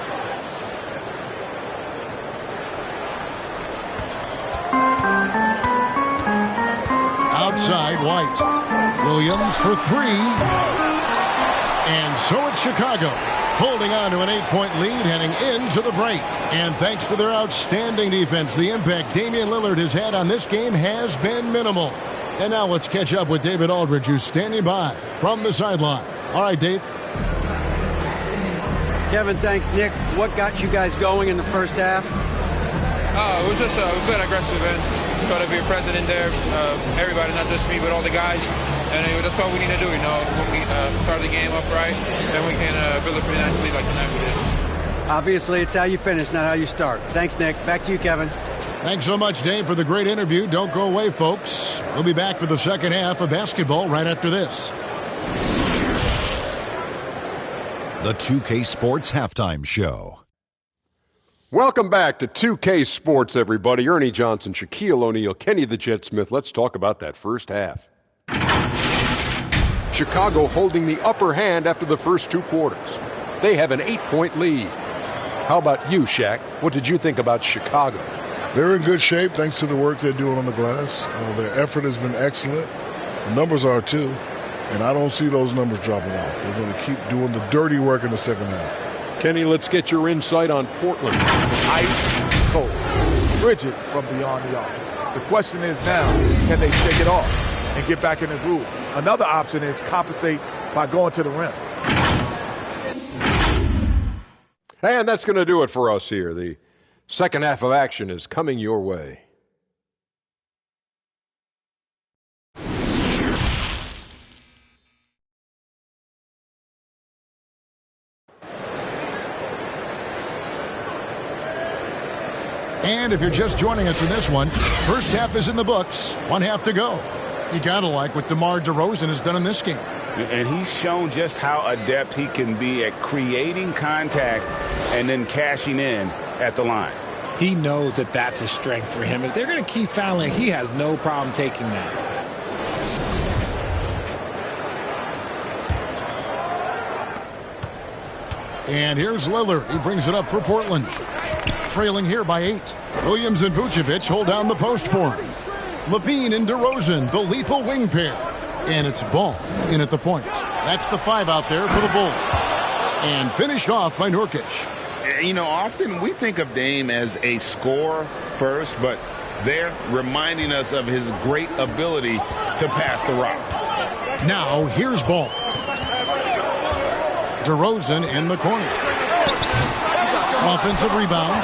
Outside, White. Williams for 3. And so it's Chicago, holding on to an 8-point lead heading into the break. And thanks to their outstanding defense, the impact Damian Lillard has had on this game has been minimal. And now let's catch up with David Aldridge, who's standing by from the sideline. All right, Dave. Kevin, thanks, Nick. What got you guys going in the first half? It was just we've been aggressive and try to be present in there. Everybody, not just me, but all the guys. And that's what we need to do, you know. When we start the game up right, then we can build a pretty nice lead like tonight we did. Obviously, it's how you finish, not how you start. Thanks, Nick. Back to you, Kevin. Thanks so much, Dave, for the great interview. Don't go away, folks. We'll be back for the second half of basketball right after this. The 2K Sports Halftime Show. Welcome back to 2K Sports, everybody. Ernie Johnson, Shaquille O'Neal, Kenny the Jet Smith. Let's talk about that first half. Chicago holding the upper hand after the first 2 quarters. They have an 8-point lead. How about you, Shaq? What did you think about Chicago? They're in good shape thanks to the work they're doing on the glass. Their effort has been excellent. The numbers are too. And I don't see those numbers dropping off. They're going to keep doing the dirty work in the second half. Kenny, let's get your insight on Portland. Ice cold. Rigid from beyond the arc. The question is now, can they shake it off and get back in the groove? Another option is compensate by going to the rim. And that's going to do it for us here. The second half of action is coming your way. And if you're just joining us in this one, first half is in the books. 1 half to go. You gotta like what DeMar DeRozan has done in this game. And he's shown just how adept he can be at creating contact and then cashing in at the line. He knows that that's a strength for him. If they're going to keep fouling, he has no problem taking that. And here's Lillard. He brings it up for Portland. Trailing here by 8. Williams and Vucevic hold down the post for him. Levine and DeRozan, the lethal wing pair. And it's Ball in at the point. That's the 5 out there for the Bulls. And finished off by Nurkic. You know, often we think of Dame as a scorer first, but they're reminding us of his great ability to pass the rock. Now, here's Ball. DeRozan in the corner. Offensive rebound.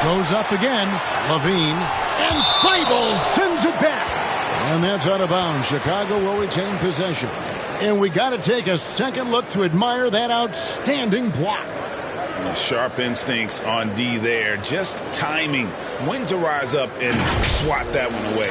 Goes up again. Levine. And Thibault sends it back. And that's out of bounds. Chicago will retain possession. And we got to take a second look to admire that outstanding block. Sharp instincts on D there. Just timing when to rise up and swat that one away.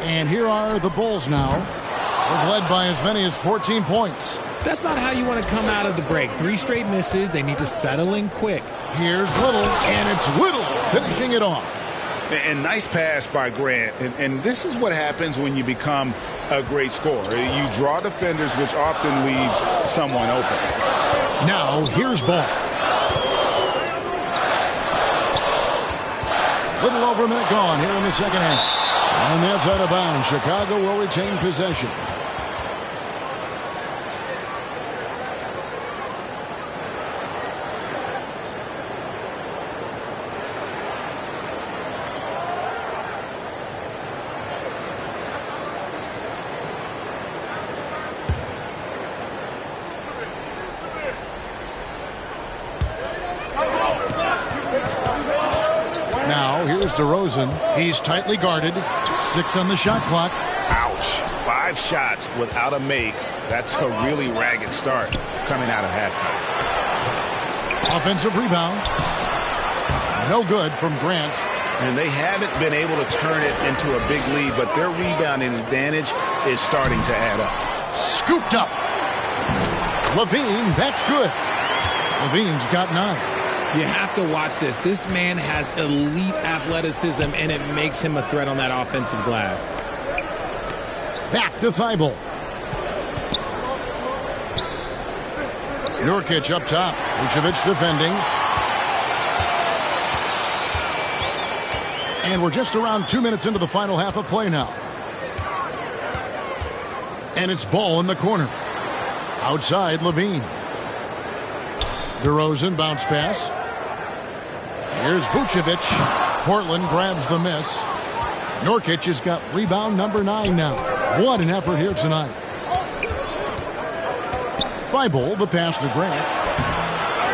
And here are the Bulls now. They've led by as many as 14 points. That's not how you want to come out of the break. 3 straight misses. They need to settle in quick. Here's Little, and it's Little finishing it off. And nice pass by Grant. And this is what happens when you become a great scorer. You draw defenders, which often leaves someone open. Now, here's Ball. Little over a minute gone here in the second half. And that's out of bounds. Chicago will retain possession. Now, here's DeRozan. He's tightly guarded. 6 on the shot clock. Ouch. 5 shots without a make. That's a really ragged start coming out of halftime. Offensive rebound. No good from Grant. And they haven't been able to turn it into a big lead, but their rebounding advantage is starting to add up. Scooped up. Levine, that's good. Levine's got 9. You have to watch this. This man has elite athleticism, and it makes him a threat on that offensive glass. Back to Thibault. Nurkic up top. Vucevic defending. And we're just around 2 minutes into the final half of play now. And it's Ball in the corner. Outside, Levine. DeRozan bounce pass. Here's Vucevic. Portland grabs the miss. Nurkic has got rebound number 9 now. What an effort here tonight. Thibault, the pass to Grant.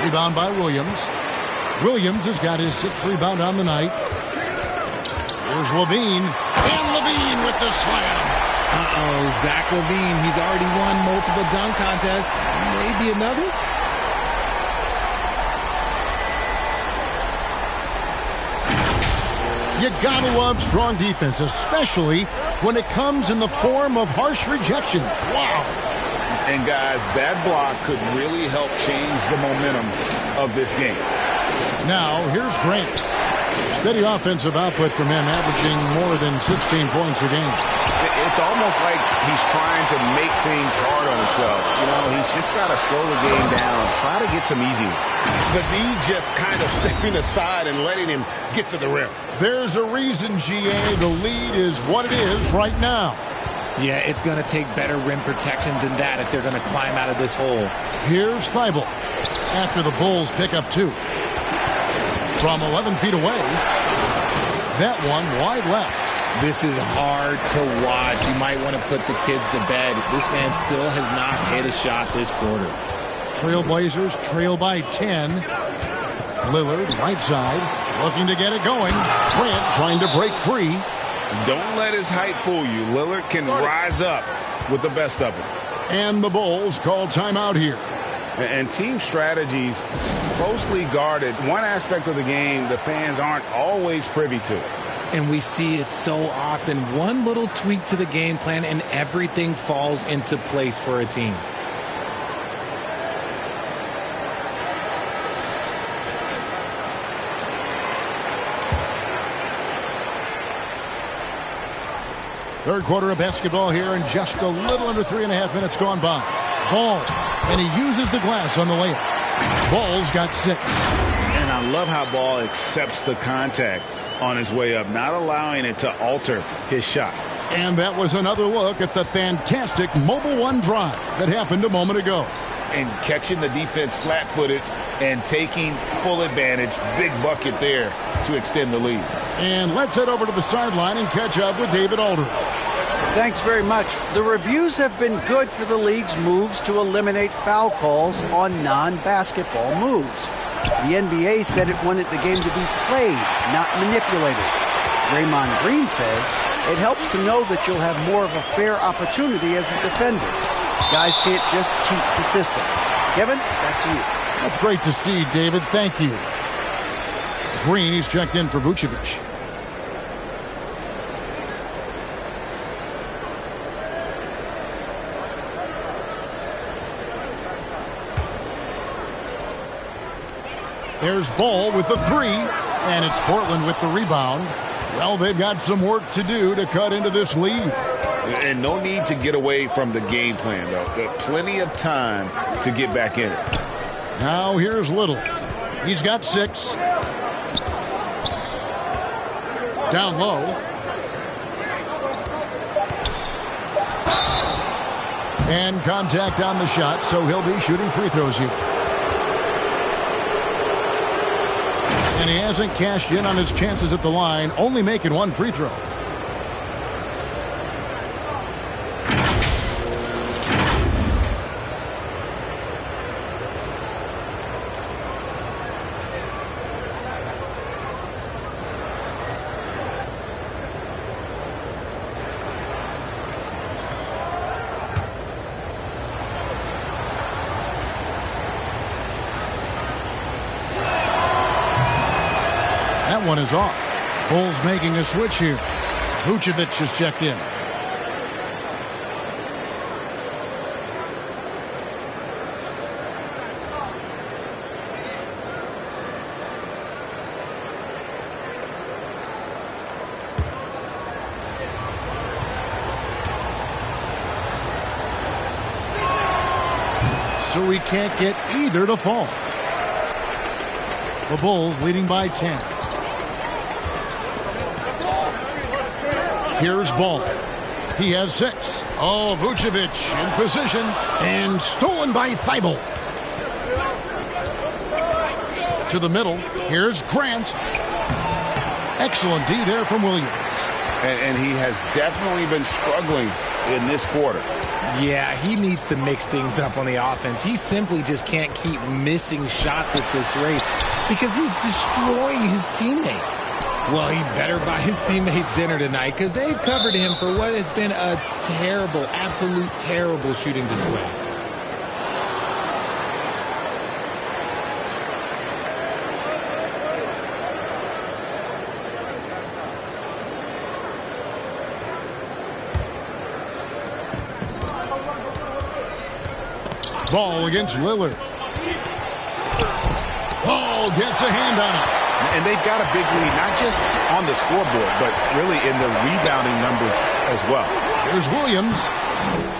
Rebound by Williams. Williams has got his 6th rebound on the night. Here's Levine. And Levine with the slam. Zach Levine. He's already won multiple dunk contests. Maybe another? You gotta love strong defense, especially when it comes in the form of harsh rejections. Wow. And guys, that block could really help change the momentum of this game. Now, here's Grant. Steady offensive output from him, averaging more than 16 points a game. It's almost like he's trying to make things hard on himself. You know, he's just got to slow the game down, try to get some easy ones. But he just kind of stepping aside and letting him get to the rim. There's a reason, GA, the lead is what it is right now. Yeah, it's going to take better rim protection than that if they're going to climb out of this hole. Here's Thibault after the Bulls pick up 2. From 11 feet away, that one wide left. This is hard to watch. You might want to put the kids to bed. This man still has not hit a shot this quarter. Trailblazers trail by 10. Lillard, right side, looking to get it going. Grant trying to break free. Don't let his height fool you. Lillard can rise up with the best of them. And the Bulls call timeout here. And team strategies closely guarded. One aspect of the game the fans aren't always privy to. And we see it so often. One little tweak to the game plan and everything falls into place for a team. Third quarter of basketball here, and just a little under 3.5 minutes gone by. Ball, and he uses the glass on the layup. Ball's got 6. And I love how Ball accepts the contact on his way up, not allowing it to alter his shot. And that was another look at the fantastic Mobile One drive that happened a moment ago. and catching the defense flat-footed and taking full advantage. Big bucket there to extend the lead. And let's head over to the sideline and catch up with David Aldridge. Thanks very much. The reviews have been good for the league's moves to eliminate foul calls on non-basketball moves. The NBA said it wanted the game to be played, not manipulated. Draymond Green says it helps to know that you'll have more of a fair opportunity as a defender. Guys can't just cheat the system. Kevin, back to you. That's great to see, David. Thank you. Green, he's checked in for Vucevic. There's Ball with the three, and it's Portland with the rebound. Well, they've got some work to do to cut into this lead. And no need to get away from the game plan, though. There's plenty of time to get back in it. Now here's Little. He's got 6. Down low. And contact on the shot, so he'll be shooting free throws here. And he hasn't cashed in on his chances at the line, only making 1 free throw. One is off. Bulls making a switch here. Vucevic has checked in. So we can't get either to fall. The Bulls leading by 10. Here's Ball. He has 6. Oh, Vucevic in position and stolen by Thibault. To the middle. Here's Grant. Excellent D there from Williams. And he has definitely been struggling in this quarter. Yeah, he needs to mix things up on the offense. He simply just can't keep missing shots at this rate because he's destroying his teammates. Well, he better buy his teammates dinner tonight because they've covered him for what has been a terrible, absolute terrible shooting display. Ball against Lillard. Ball gets a hand on it. And they've got a big lead, not just on the scoreboard, but really in the rebounding numbers as well. There's Williams.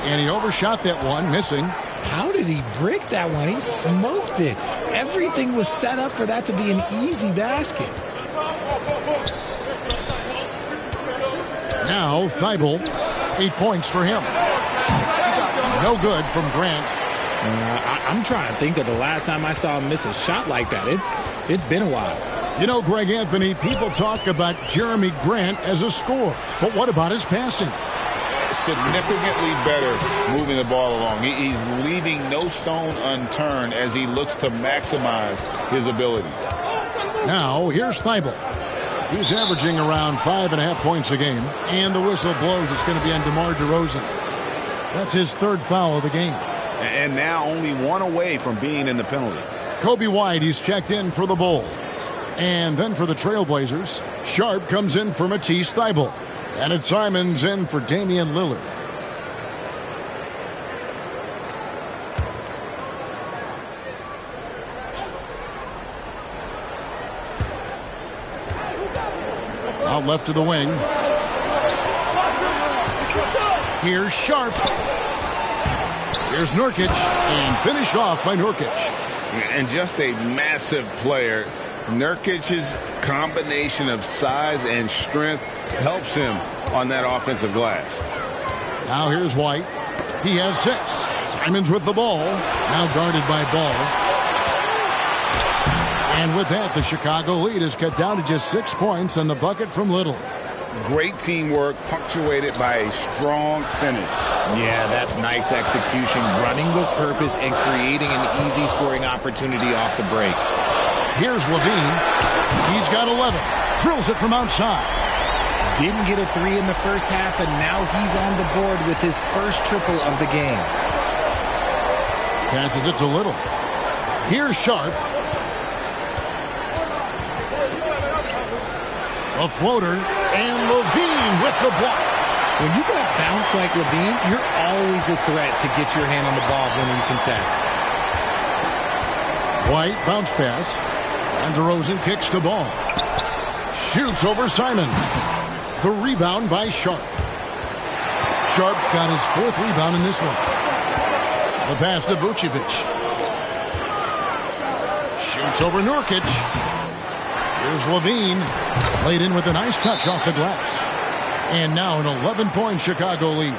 And he overshot that one, missing. How did he brick that one? He smoked it. Everything was set up for that to be an easy basket. Now Thibault, 8 points for him. No good from Grant. I'm trying to think of the last time I saw him miss a shot like that. It's been a while. You know, Greg Anthony, people talk about Jeremy Grant as a scorer. But what about his passing? Significantly better moving the ball along. He's leaving no stone unturned as he looks to maximize his abilities. Now, here's Thibault. He's averaging around 5.5 points a game. And the whistle blows. It's going to be on DeMar DeRozan. That's his 3rd foul of the game. And now only 1 away from being in the penalty. Kobe White, he's checked in for the Bulls. And then for the Trailblazers, Sharp comes in for Matisse Thybulle. And it's Simons in for Damian Lillard. Out left to the wing. Here's Sharp. Here's Nurkic, and finished off by Nurkic. And just a massive player. Nurkic's combination of size and strength helps him on that offensive glass. Now here's White. He has 6. Simons with the ball. Now guarded by Ball. And with that, the Chicago lead is cut down to just 6 points and the bucket from Little. Great teamwork, punctuated by a strong finish. Yeah, that's nice execution, running with purpose and creating an easy scoring opportunity off the break. Here's Levine. He's got 11. Drills it from outside. Didn't get a 3 in the first half, but now he's on the board with his first triple of the game. Passes it to Little. Here's Sharp. A floater, and Levine with the block. When you got bounce like Levine, you're always a threat to get your hand on the ball when you contest. White bounce pass. And DeRozan kicks the ball. Shoots over Simon. The rebound by Sharp. Sharp's got his 4th rebound in this one. The pass to Vucevic. Shoots over Nurkic. Here's Levine. Played in with a nice touch off the glass. And now an 11-point Chicago lead.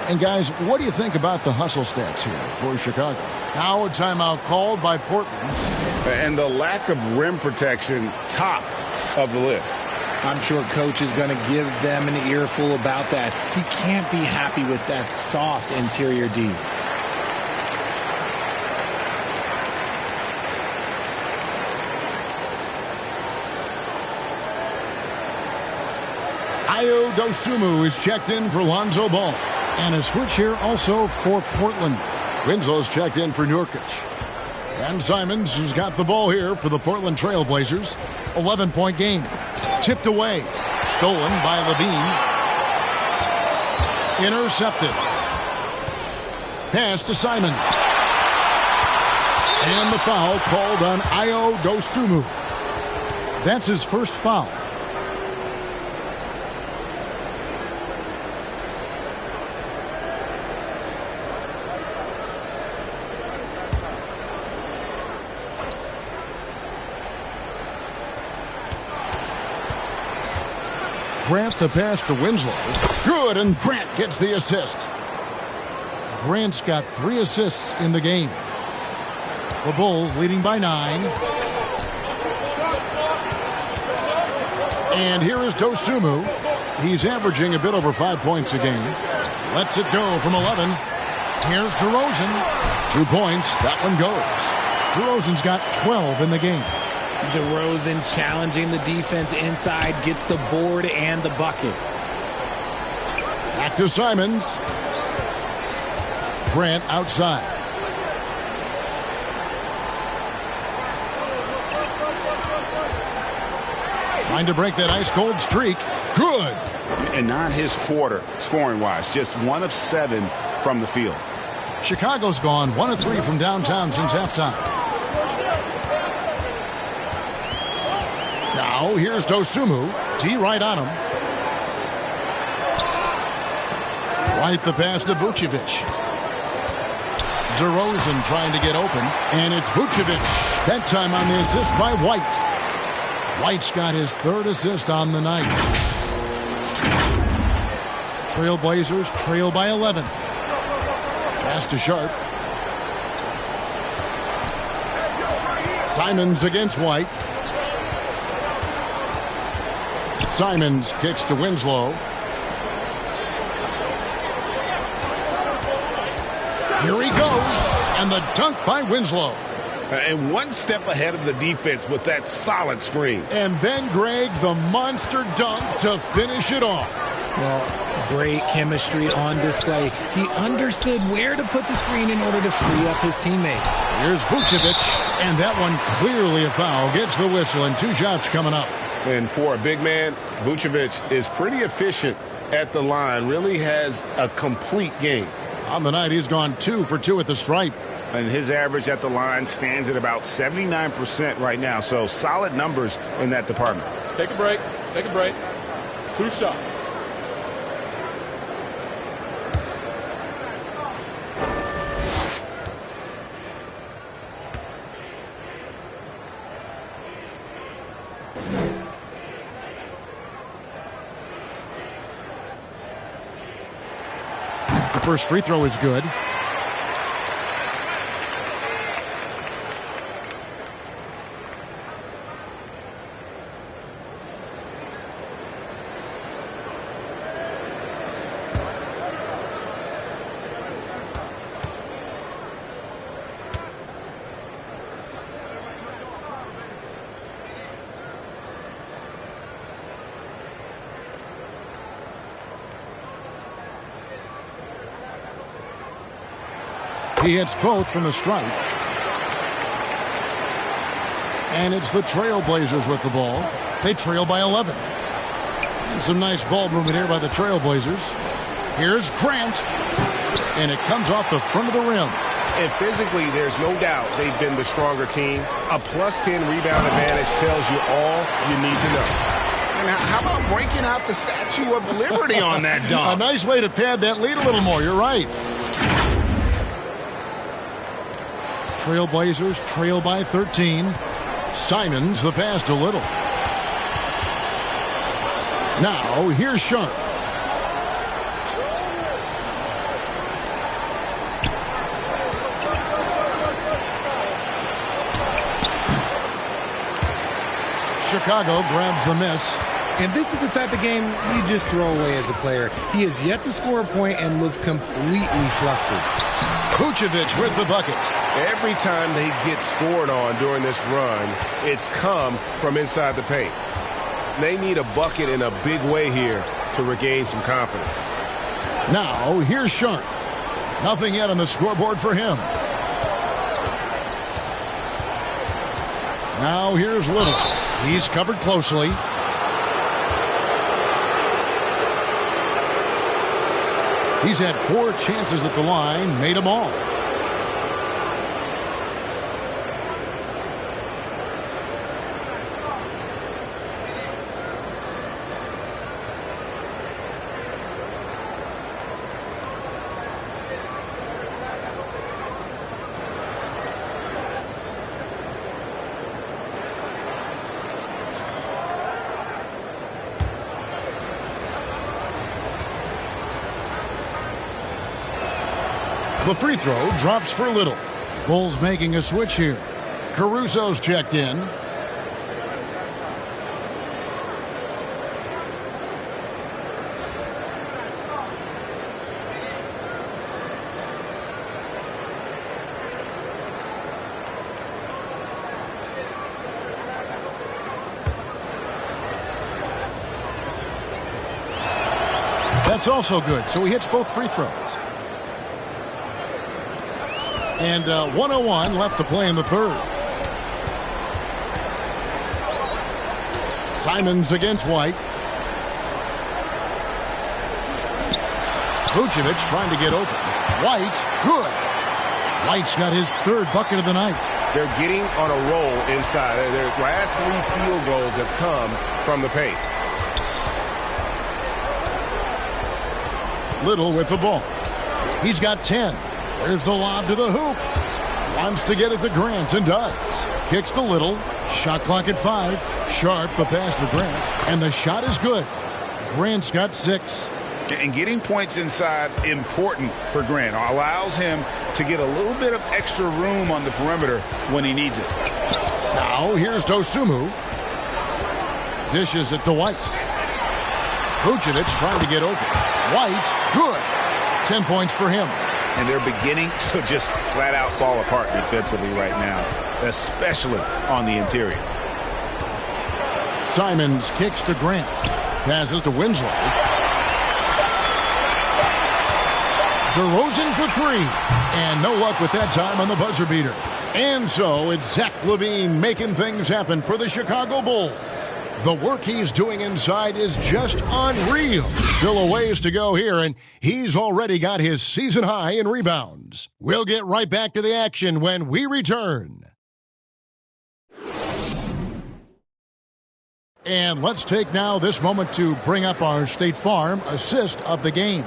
And guys, what do you think about the hustle stats here for Chicago? Now a timeout called by Portland. And the lack of rim protection, top of the list. I'm sure coach is going to give them an earful about that. He can't be happy with that soft interior D. Ayo Dosunmu is checked in for Lonzo Ball. And a switch here also for Portland. Winslow's checked in for Nurkic. And Simons has got the ball here for the Portland Trailblazers. 11-point game. Tipped away. Stolen by Levine. Intercepted. Pass to Simons. And the foul called on Ayo Dosunmu. That's his first foul. Grant the pass to Winslow. Good, and Grant gets the assist. Grant's got 3 assists in the game. The Bulls leading by 9. And here is Dosunmu. He's averaging a bit over 5 points a game. Lets it go from 11. Here's DeRozan. 2 points. That one goes. DeRozan's got 12 in the game. DeRozan challenging the defense inside, gets the board and the bucket. Back to Simons. Grant outside. Trying to break that ice-cold streak. Good. And not his quarter, scoring-wise. Just 1 of 7 from the field. Chicago's gone 1 of 3 from downtown since halftime. Now, here's Dosunmu. D right on him. Right the pass to Vucevic. DeRozan trying to get open. And it's Vucevic. That time on the assist by White. White's got his 3rd assist on the night. Trailblazers trail by 11. Pass to Sharp. Simons against White. Simons kicks to Winslow. Here he goes. And the dunk by Winslow. And 1 step ahead of the defense with that solid screen. And then, Greg, the monster dunk to finish it off. Well, great chemistry on display. He understood where to put the screen in order to free up his teammate. Here's Vucevic. And that one clearly a foul. Gets the whistle and 2 shots coming up. And for a big man, Vucevic is pretty efficient at the line. Really has a complete game. On the night, he's gone 2 for 2 at the stripe. And his average at the line stands at about 79% right now. So solid numbers in that department. Take a break. Take a break. 2 shots. The first free throw is good. He hits both from the stripe. And it's the Trailblazers with the ball. They trail by 11. And some nice ball movement here by the Trailblazers. Here's Grant. And it comes off the front of the rim. And physically, there's no doubt they've been the stronger team. A +10 rebound advantage tells you all you need to know. And how about breaking out the Statue of Liberty on that dunk? A nice way to pad that lead a little more. You're right. Trailblazers trail by 13. Simons the pass to Little. Now, here's Sharp. Chicago grabs the miss. And this is the type of game you just throw away as a player. He has yet to score a point and looks completely flustered. Vucevic with the bucket. Every time they get scored on during this run, it's come from inside the paint. They need a bucket in a big way here to regain some confidence. Now, here's Sharp. Nothing yet on the scoreboard for him. Now, here's Little. He's covered closely. He's had 4 chances at the line, made them all. The free throw drops for Little. Bulls making a switch here. Caruso's checked in. That's also good, so he hits both free throws. And 1:01 left to play in the third. Simons against White. Vucevic trying to get open. White, good. White's got his 3rd bucket of the night. They're getting on a roll inside. Their last 3 field goals have come from the paint. Little with the ball. He's got 10. There's the lob to the hoop. Wants to get it to Grant and does. Kicks to Little. Shot clock at 5. Sharp the pass to Grant. And the shot is good. Grant's got 6. And getting points inside important for Grant. Allows him to get a little bit of extra room on the perimeter when he needs it. Now here's Dosunmu. Dishes it to White. Vucevic trying to get open. White, good. 10 points for him. And they're beginning to just flat out fall apart defensively right now, especially on the interior. Simons kicks to Grant. Passes to Winslow. DeRozan for 3. And no luck with that time on the buzzer beater. And so it's Zach LaVine making things happen for the Chicago Bulls. The work he's doing inside is just unreal. Still a ways to go here, and he's already got his season high in rebounds. We'll get right back to the action when we return. And let's take now this moment to bring up our State Farm assist of the game.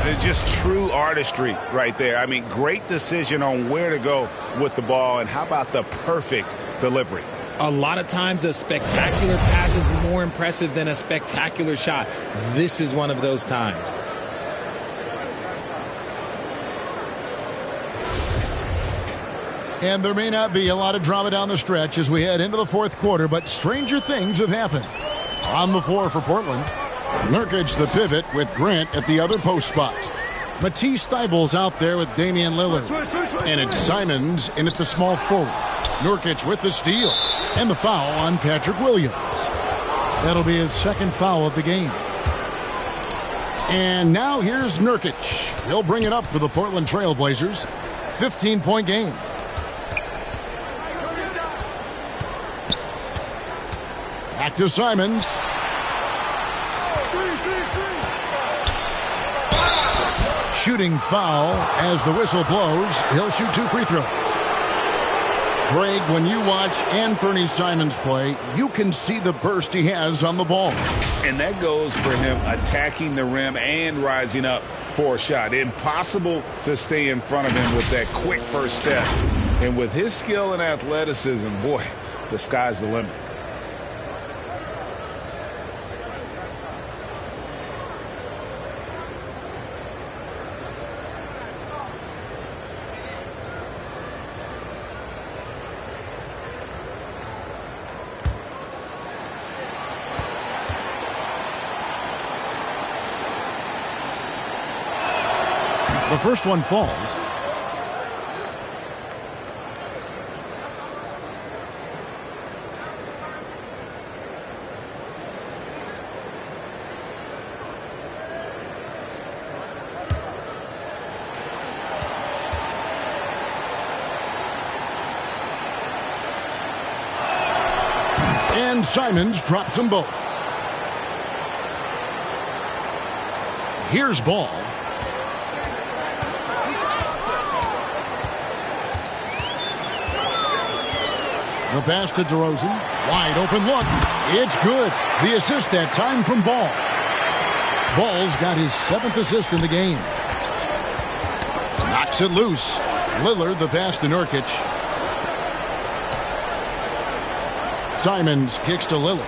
It's just true artistry right there. I mean, great decision on where to go with the ball, and how about the perfect delivery? A lot of times a spectacular pass is more impressive than a spectacular shot. This is one of those times. And there may not be a lot of drama down the stretch as we head into the 4th quarter, but stranger things have happened. On the floor for Portland, Nurkic the pivot with Grant at the other post spot. Matisse Thybulle's out there with Damian Lillard. And it's Simons in at the small forward. Nurkic with the steal. And the foul on Patrick Williams. That'll be his 2nd foul of the game. And now here's Nurkic. He'll bring it up for the Portland Trailblazers. 15-point game. Back to Simons. Shooting foul as the whistle blows. He'll shoot 2 free throws. Greg, when you watch Anthony Simons play, you can see the burst he has on the ball. And that goes for him attacking the rim and rising up for a shot. Impossible to stay in front of him with that quick first step. And with his skill and athleticism, boy, the sky's the limit. The first one falls. And Simons drops them both. Here's Ball. The pass to DeRozan. Wide open look. It's good. The assist that time from Ball. Ball's got his 7th assist in the game. Knocks it loose. Lillard the pass to Nurkic. Simons kicks to Lillard.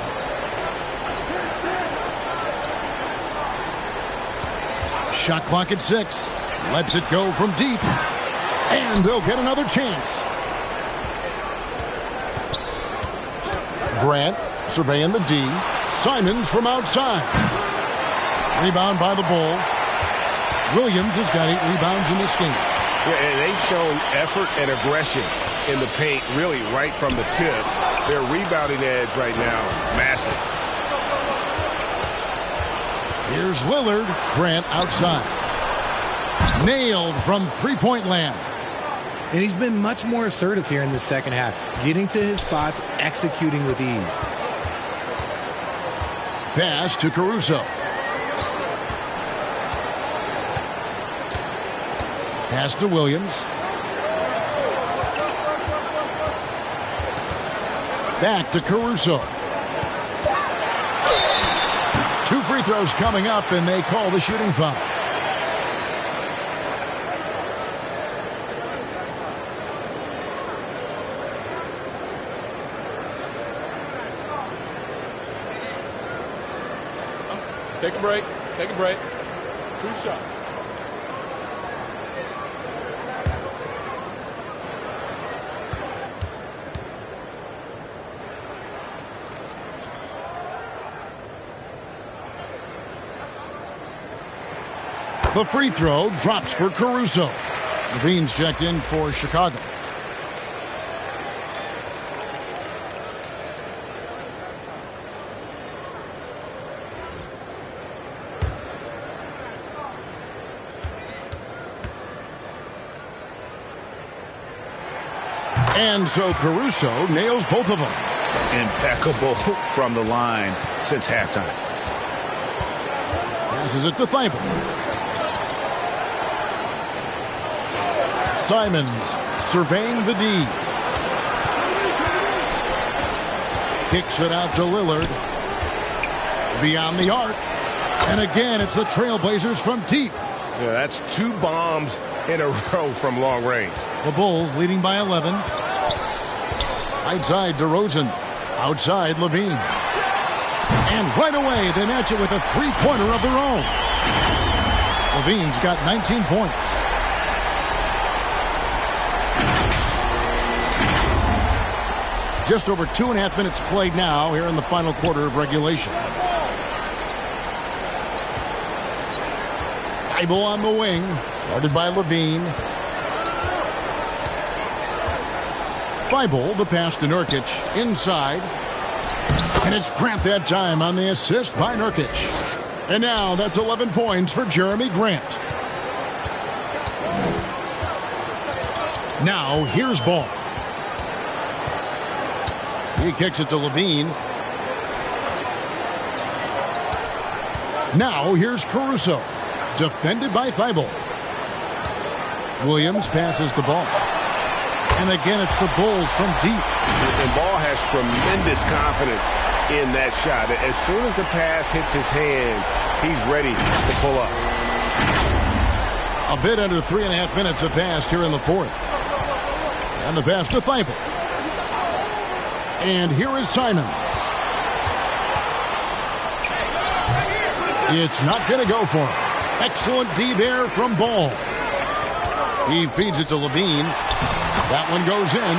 Shot clock at 6. Lets it go from deep. And they'll get another chance. Grant surveying the D. Simons from outside. Rebound by the Bulls. Williams has got 8 rebounds in this game. Yeah, and they've shown effort and aggression in the paint, really right from the tip. Their rebounding edge right now, massive. Here's Lillard. Grant outside. Nailed from three-point land. And he's been much more assertive here in the second half, getting to his spots, executing with ease. Pass to Caruso. Pass to Williams. Back to Caruso. 2 free throws coming up, and they call the shooting foul. Take a break. Take a break. 2 shots. The free throw drops for Caruso. Levine's checked in for Chicago. And so Caruso nails both of them. Impeccable from the line since halftime. Passes it to Thibault. Simons surveying the D. Kicks it out to Lillard. Beyond the arc. And again, it's the Trailblazers from deep. Yeah, that's 2 bombs in a row from long range. The Bulls leading by 11. Right side, DeRozan. Outside, Levine. And right away, they match it with a three-pointer of their own. Levine's got 19 points. Just over 2.5 minutes played now here in the final quarter of regulation. Thibault on the wing, guarded by Levine. Thibault, the pass to Nurkic, inside. And it's cramped that time on the assist by Nurkic. And now that's 11 points for Jeremy Grant. Now, here's Ball. He kicks it to Levine. Now, here's Caruso. Defended by Thibault. Williams passes the Ball. And again, it's the Bulls from deep. And Ball has tremendous confidence in that shot. As soon as the pass hits his hands, he's ready to pull up. A bit under 3.5 minutes have passed here in the fourth. And the pass to Thibault. And here is Simons. It's not going to go for him. Excellent D there from Ball. He feeds it to Levine. That one goes in.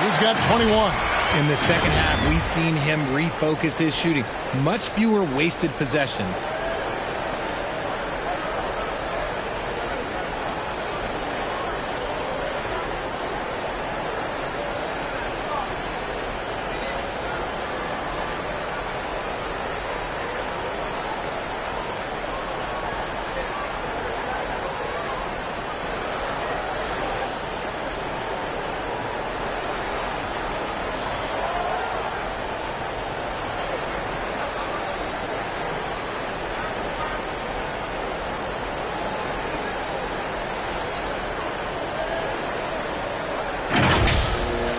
He's got 21. In the second half, we've seen him refocus his shooting. Much fewer wasted possessions.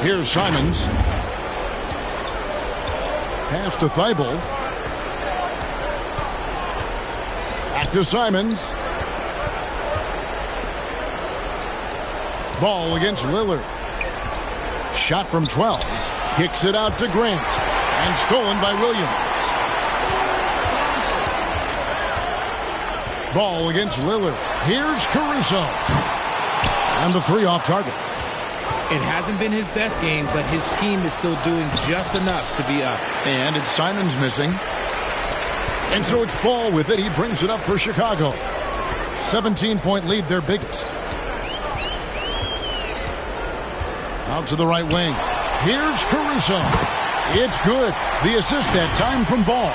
Here's Simons. Pass to Thibault. Back to Simons. Ball against Lillard. Shot from 12. Kicks it out to Grant. And stolen by Williams. Ball against Lillard. Here's Caruso. And the three off target. It hasn't been his best game, but his team is still doing just enough to be up. And it's Simons missing. And so it's Ball with it. He brings it up for Chicago. 17-point lead, their biggest. Out to the right wing. Here's Caruso. It's good. The assist that time from Ball.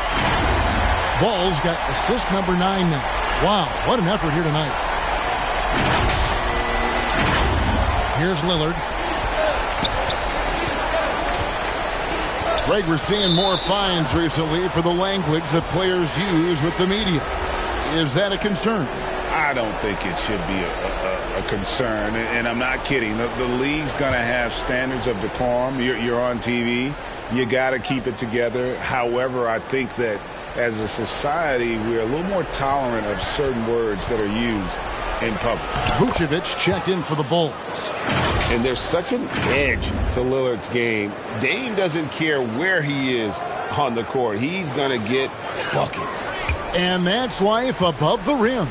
Ball's got assist number 9 now. Wow, what an effort here tonight. Here's Lillard. Greg, we're seeing more fines recently for the language that players use with the media. Is that a concern? I don't think it should be a concern, and I'm not kidding. The league's going to have standards of decorum. You're on TV. You got to keep it together. However, I think that as a society, we're a little more tolerant of certain words that are used in public. Vucevic checked in for the Bulls. And there's such an edge to Lillard's game. Dame doesn't care where he is on the court. He's going to get buckets. And that's life above the rim.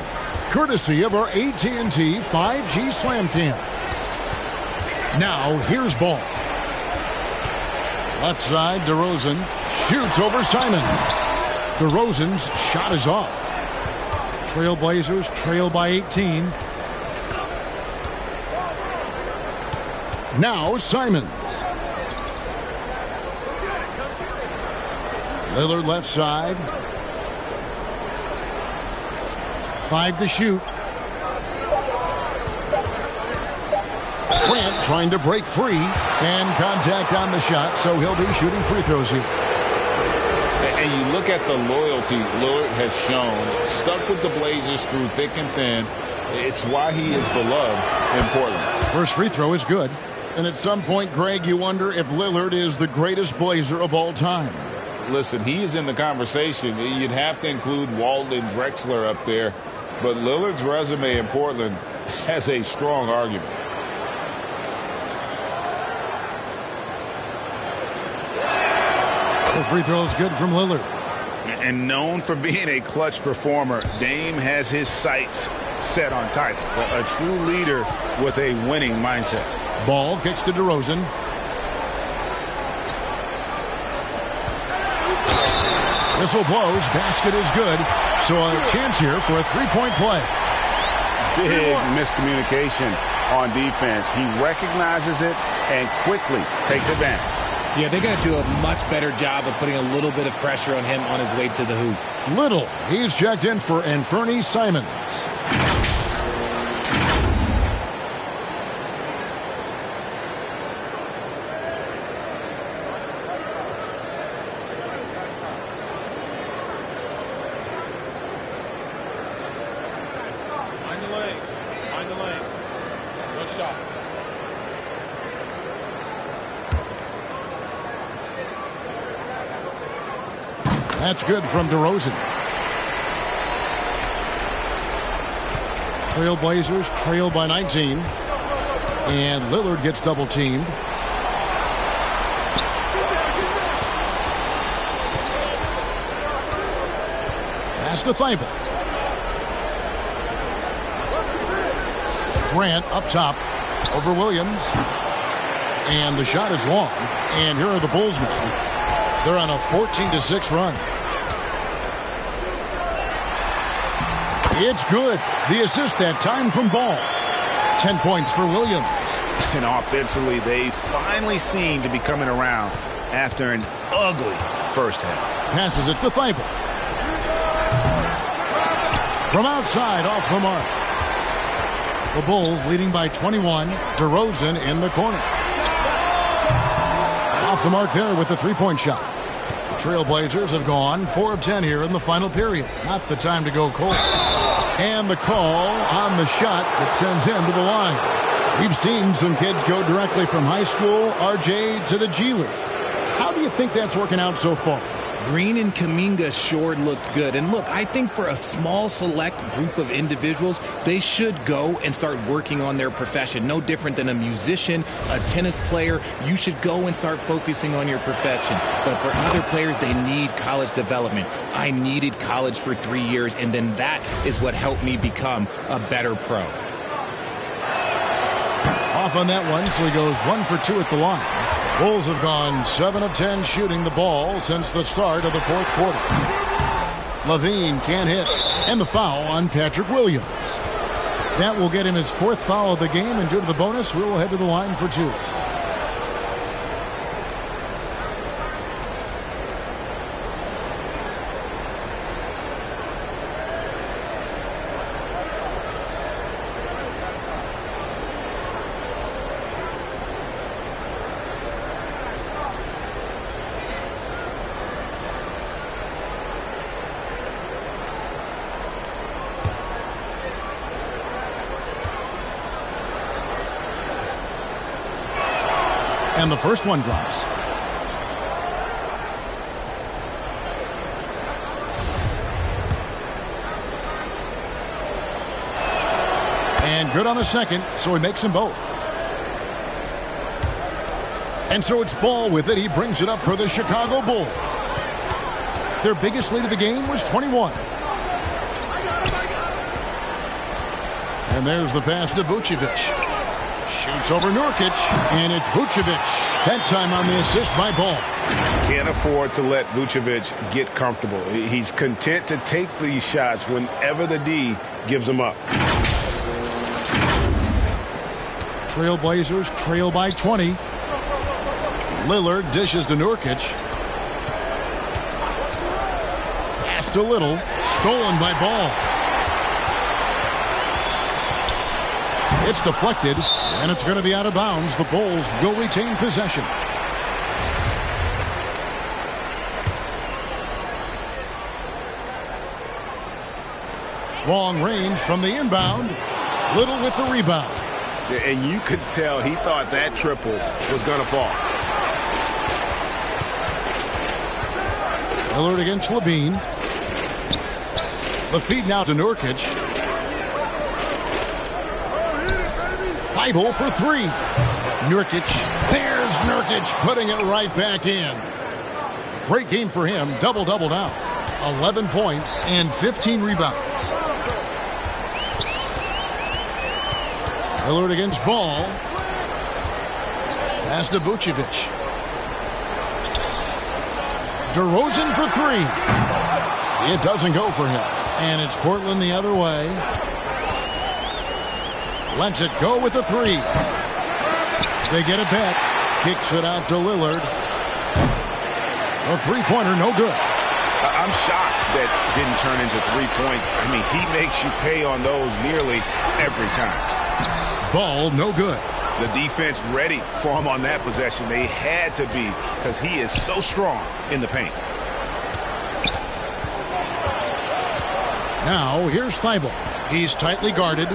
Courtesy of our AT&T 5G Slam Cam. Now, here's Ball. Left side, DeRozan shoots over Simons. DeRozan's shot is off. Trailblazers trail by 18. Now Simons. Lillard left side. 5 to shoot. Grant trying to break free. And contact on the shot, so he'll be shooting free throws here. And you look at the loyalty Lillard has shown, stuck with the Blazers through thick and thin. It's why he is beloved in Portland. First free throw is good. And at some point, Greg, you wonder if Lillard is the greatest Blazer of all time. Listen, he is in the conversation. You'd have to include Walton and Drexler up there. But Lillard's resume in Portland has a strong argument. The free throw is good from Lillard. And known for being a clutch performer, Dame has his sights set on titles. A true leader with a winning mindset. Ball kicks to DeRozan. Whistle blows. Basket is good. So a chance here for a three-point play. Big miscommunication on defense. He recognizes it and quickly takes advantage. Yeah, they're going to do a much better job of putting a little bit of pressure on him on his way to the hoop. Little. He's checked in for Anthony Simons. shot. That's good from DeRozan. Trailblazers trail by 19. And Lillard gets double teamed. Pass to Thibault. Grant up top over Williams. And the shot is long. And here are the Bulls now. They're on a 14-6 run. It's good. The assist that time from Ball. 10 points for Williams. And offensively, they finally seem to be coming around after an ugly first half. Passes it to Thibault. From outside, off the mark. The Bulls leading by 21. DeRozan in the corner. Off the mark there with the three-point shot. The Trailblazers have gone 4 of 10 here in the final period. Not the time to go cold. And the call on the shot that sends him to the line. We've seen some kids go directly from high school, RJ, to the G League. How do you think that's working out so far? Green and Kuminga sure looked good. And look, I think for a small select group of individuals, they should go and start working on their profession. No different than a musician, a tennis player. You should go and start focusing on your profession. But for other players, they need college development. I needed college for 3 years, and then that is what helped me become a better pro. Off on that one, so he goes 1 for 2 at the line. Bulls have gone 7 of 10 shooting the ball since the start of the fourth quarter. Levine can't hit. And the foul on Patrick Williams. That will get him his 4th foul of the game, and due to the bonus, we'll head to the line for 2. And the first one drops. And good on the second, so he makes them both. And so it's Ball with it. He brings it up for the Chicago Bulls. Their biggest lead of the game was 21. And there's the pass to Vucevic. Shoots over Nurkic, and it's Vucevic. That time on the assist by Ball. Can't afford to let Vucevic get comfortable. He's content to take these shots whenever the D gives them up. Trailblazers trail by 20. Lillard dishes to Nurkic. Pass to Little. Stolen by Ball. It's deflected, and it's going to be out of bounds. The Bulls will retain possession. Long range from the inbound. Little with the rebound. And you could tell he thought that triple was going to fall. Lillard against Levine. The feed now to Nurkic. Thibault for 3. Nurkic. There's Nurkic putting it right back in. Great game for him. Double-double now. 11 points and 15 rebounds. Lillard against Ball. Pass to Vucevic. DeRozan for 3. It doesn't go for him. And it's Portland the other way. Lets it go with a 3. They get it back. Kicks it out to Lillard. A three-pointer, no good. I'm shocked that didn't turn into 3 points. I mean, he makes you pay on those nearly every time. Ball, no good. The defense ready for him on that possession. They had to be because he is so strong in the paint. Now, here's Thibault. He's tightly guarded.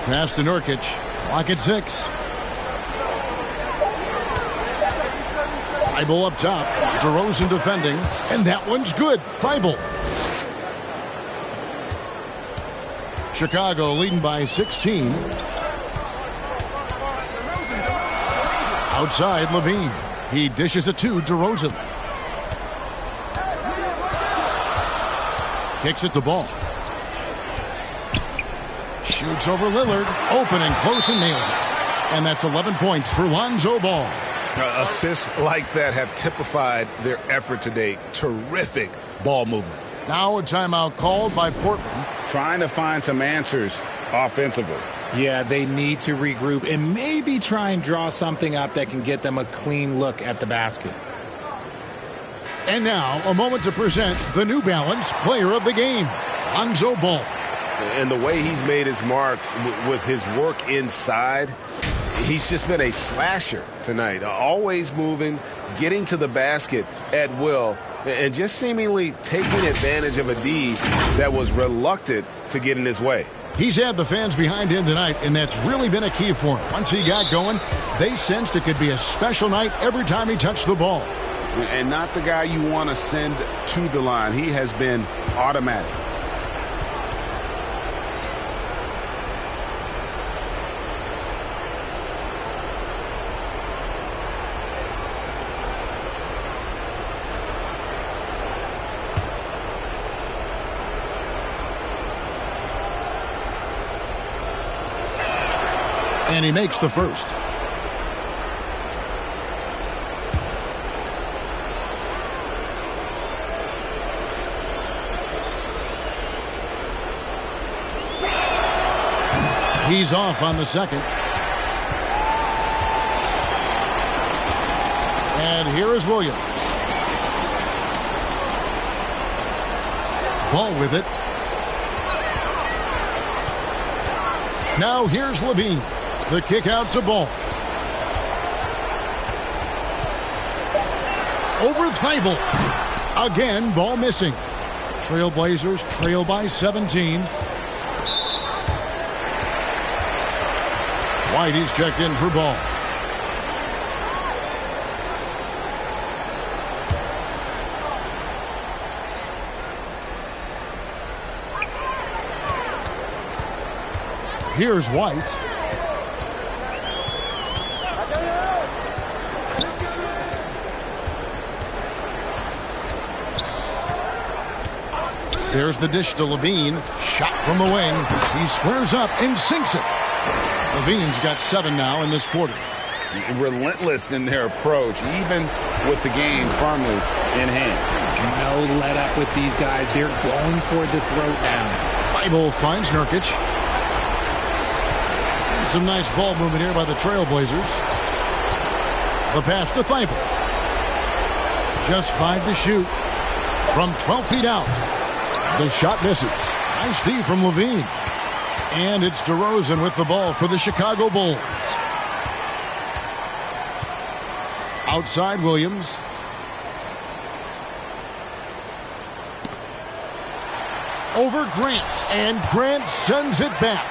Pass to Nurkic. Clock at 6. Thibault up top. DeRozan defending. And that one's good. Thibault. Chicago leading by 16. Outside, Levine. He dishes it to DeRozan. Kicks it to Ball. Shoots over Lillard. Open and close and nails it. And that's 11 points for Lonzo Ball. Assists like that have typified their effort today. Terrific ball movement. Now a timeout called by Portland. Trying to find some answers offensively. Yeah, they need to regroup and maybe try and draw something up that can get them a clean look at the basket. And now a moment to present the New Balance Player of the Game, Lonzo Ball. And the way he's made his mark with his work inside, he's just been a slasher tonight. Always moving, getting to the basket at will, and just seemingly taking advantage of a D that was reluctant to get in his way. He's had the fans behind him tonight, and that's really been a key for him. Once he got going, they sensed it could be a special night every time he touched the ball. And not the guy you want to send to the line. He has been automatic. And he makes the first. He's off on the second. And here is Williams. Ball with it. Now here's Levine. The kick out to Ball. Over Thibault. Again, Ball missing. Trailblazers trail by 17. Whitey's checked in for Ball. Here's White. There's the dish to Levine. Shot from the wing. He squares up and sinks it. Levine's got 7 now in this quarter. Relentless in their approach, even with the game firmly in hand. No let up with these guys. They're going for the throat now. Thibault finds Nurkic. Some nice ball movement here by the Trailblazers. The pass to Thibault. Just 5 to shoot. From 12 feet out. The shot misses. Nice D from Levine. And it's DeRozan with the ball for the Chicago Bulls. Outside Williams. Over Grant. And Grant sends it back.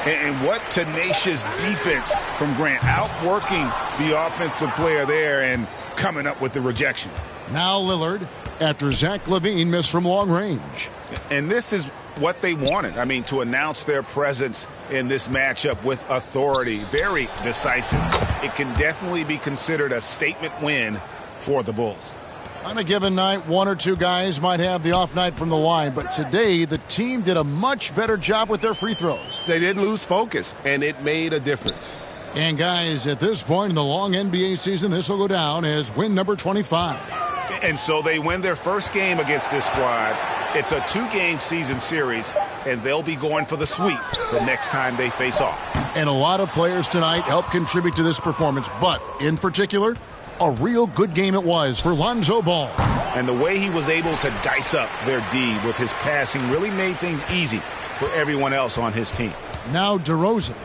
And what tenacious defense from Grant. Outworking the offensive player there and coming up with the rejection. Now Lillard after Zach LaVine missed from long range. And this is what they wanted. I mean, to announce their presence in this matchup with authority. Very decisive. It can definitely be considered a statement win for the Bulls. On a given night, 1 or 2 guys might have the off night from the line, but today the team did a much better job with their free throws. They didn't lose focus, and it made a difference. And guys, at this point in the long NBA season, this will go down as win number 25. And so they win their first game against this squad. It's a 2-game season series, and they'll be going for the sweep the next time they face off. And a lot of players tonight helped contribute to this performance, but in particular, a real good game it was for Lonzo Ball. And the way he was able to dice up their D with his passing really made things easy for everyone else on his team. Now DeRozan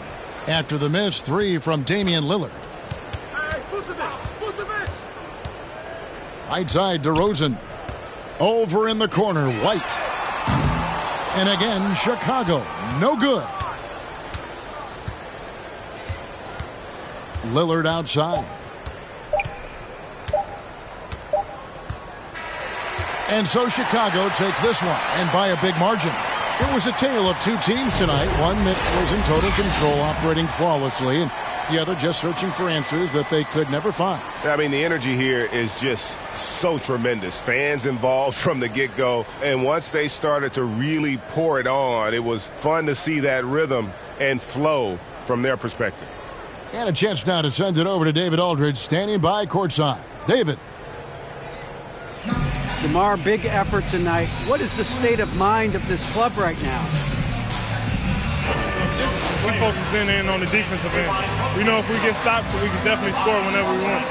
after the missed 3 from Damian Lillard. Right side DeRozan. Over in the corner, White. And again, Chicago, no good. Lillard outside. And so Chicago takes this one, and by a big margin. It was a tale of two teams tonight, one that was in total control, operating flawlessly, and the other just searching for answers that they could never find. I mean, the energy here is just so tremendous. Fans involved from the get-go, and once they started to really pour it on, it was fun to see that rhythm and flow from their perspective. And a chance now to send it over to David Aldridge, standing by courtside. David. DeMar, big effort tonight. What is the state of mind of this club right now? We focus in on the defensive end. We know if we get stopped, so we can definitely score whenever we want.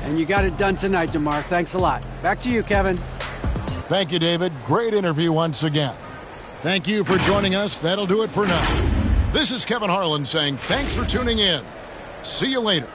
And you got it done tonight, DeMar. Thanks a lot. Back to you, Kevin. Thank you, David. Great interview once again. Thank you for joining us. That'll do it for now. This is Kevin Harlan saying thanks for tuning in. See you later.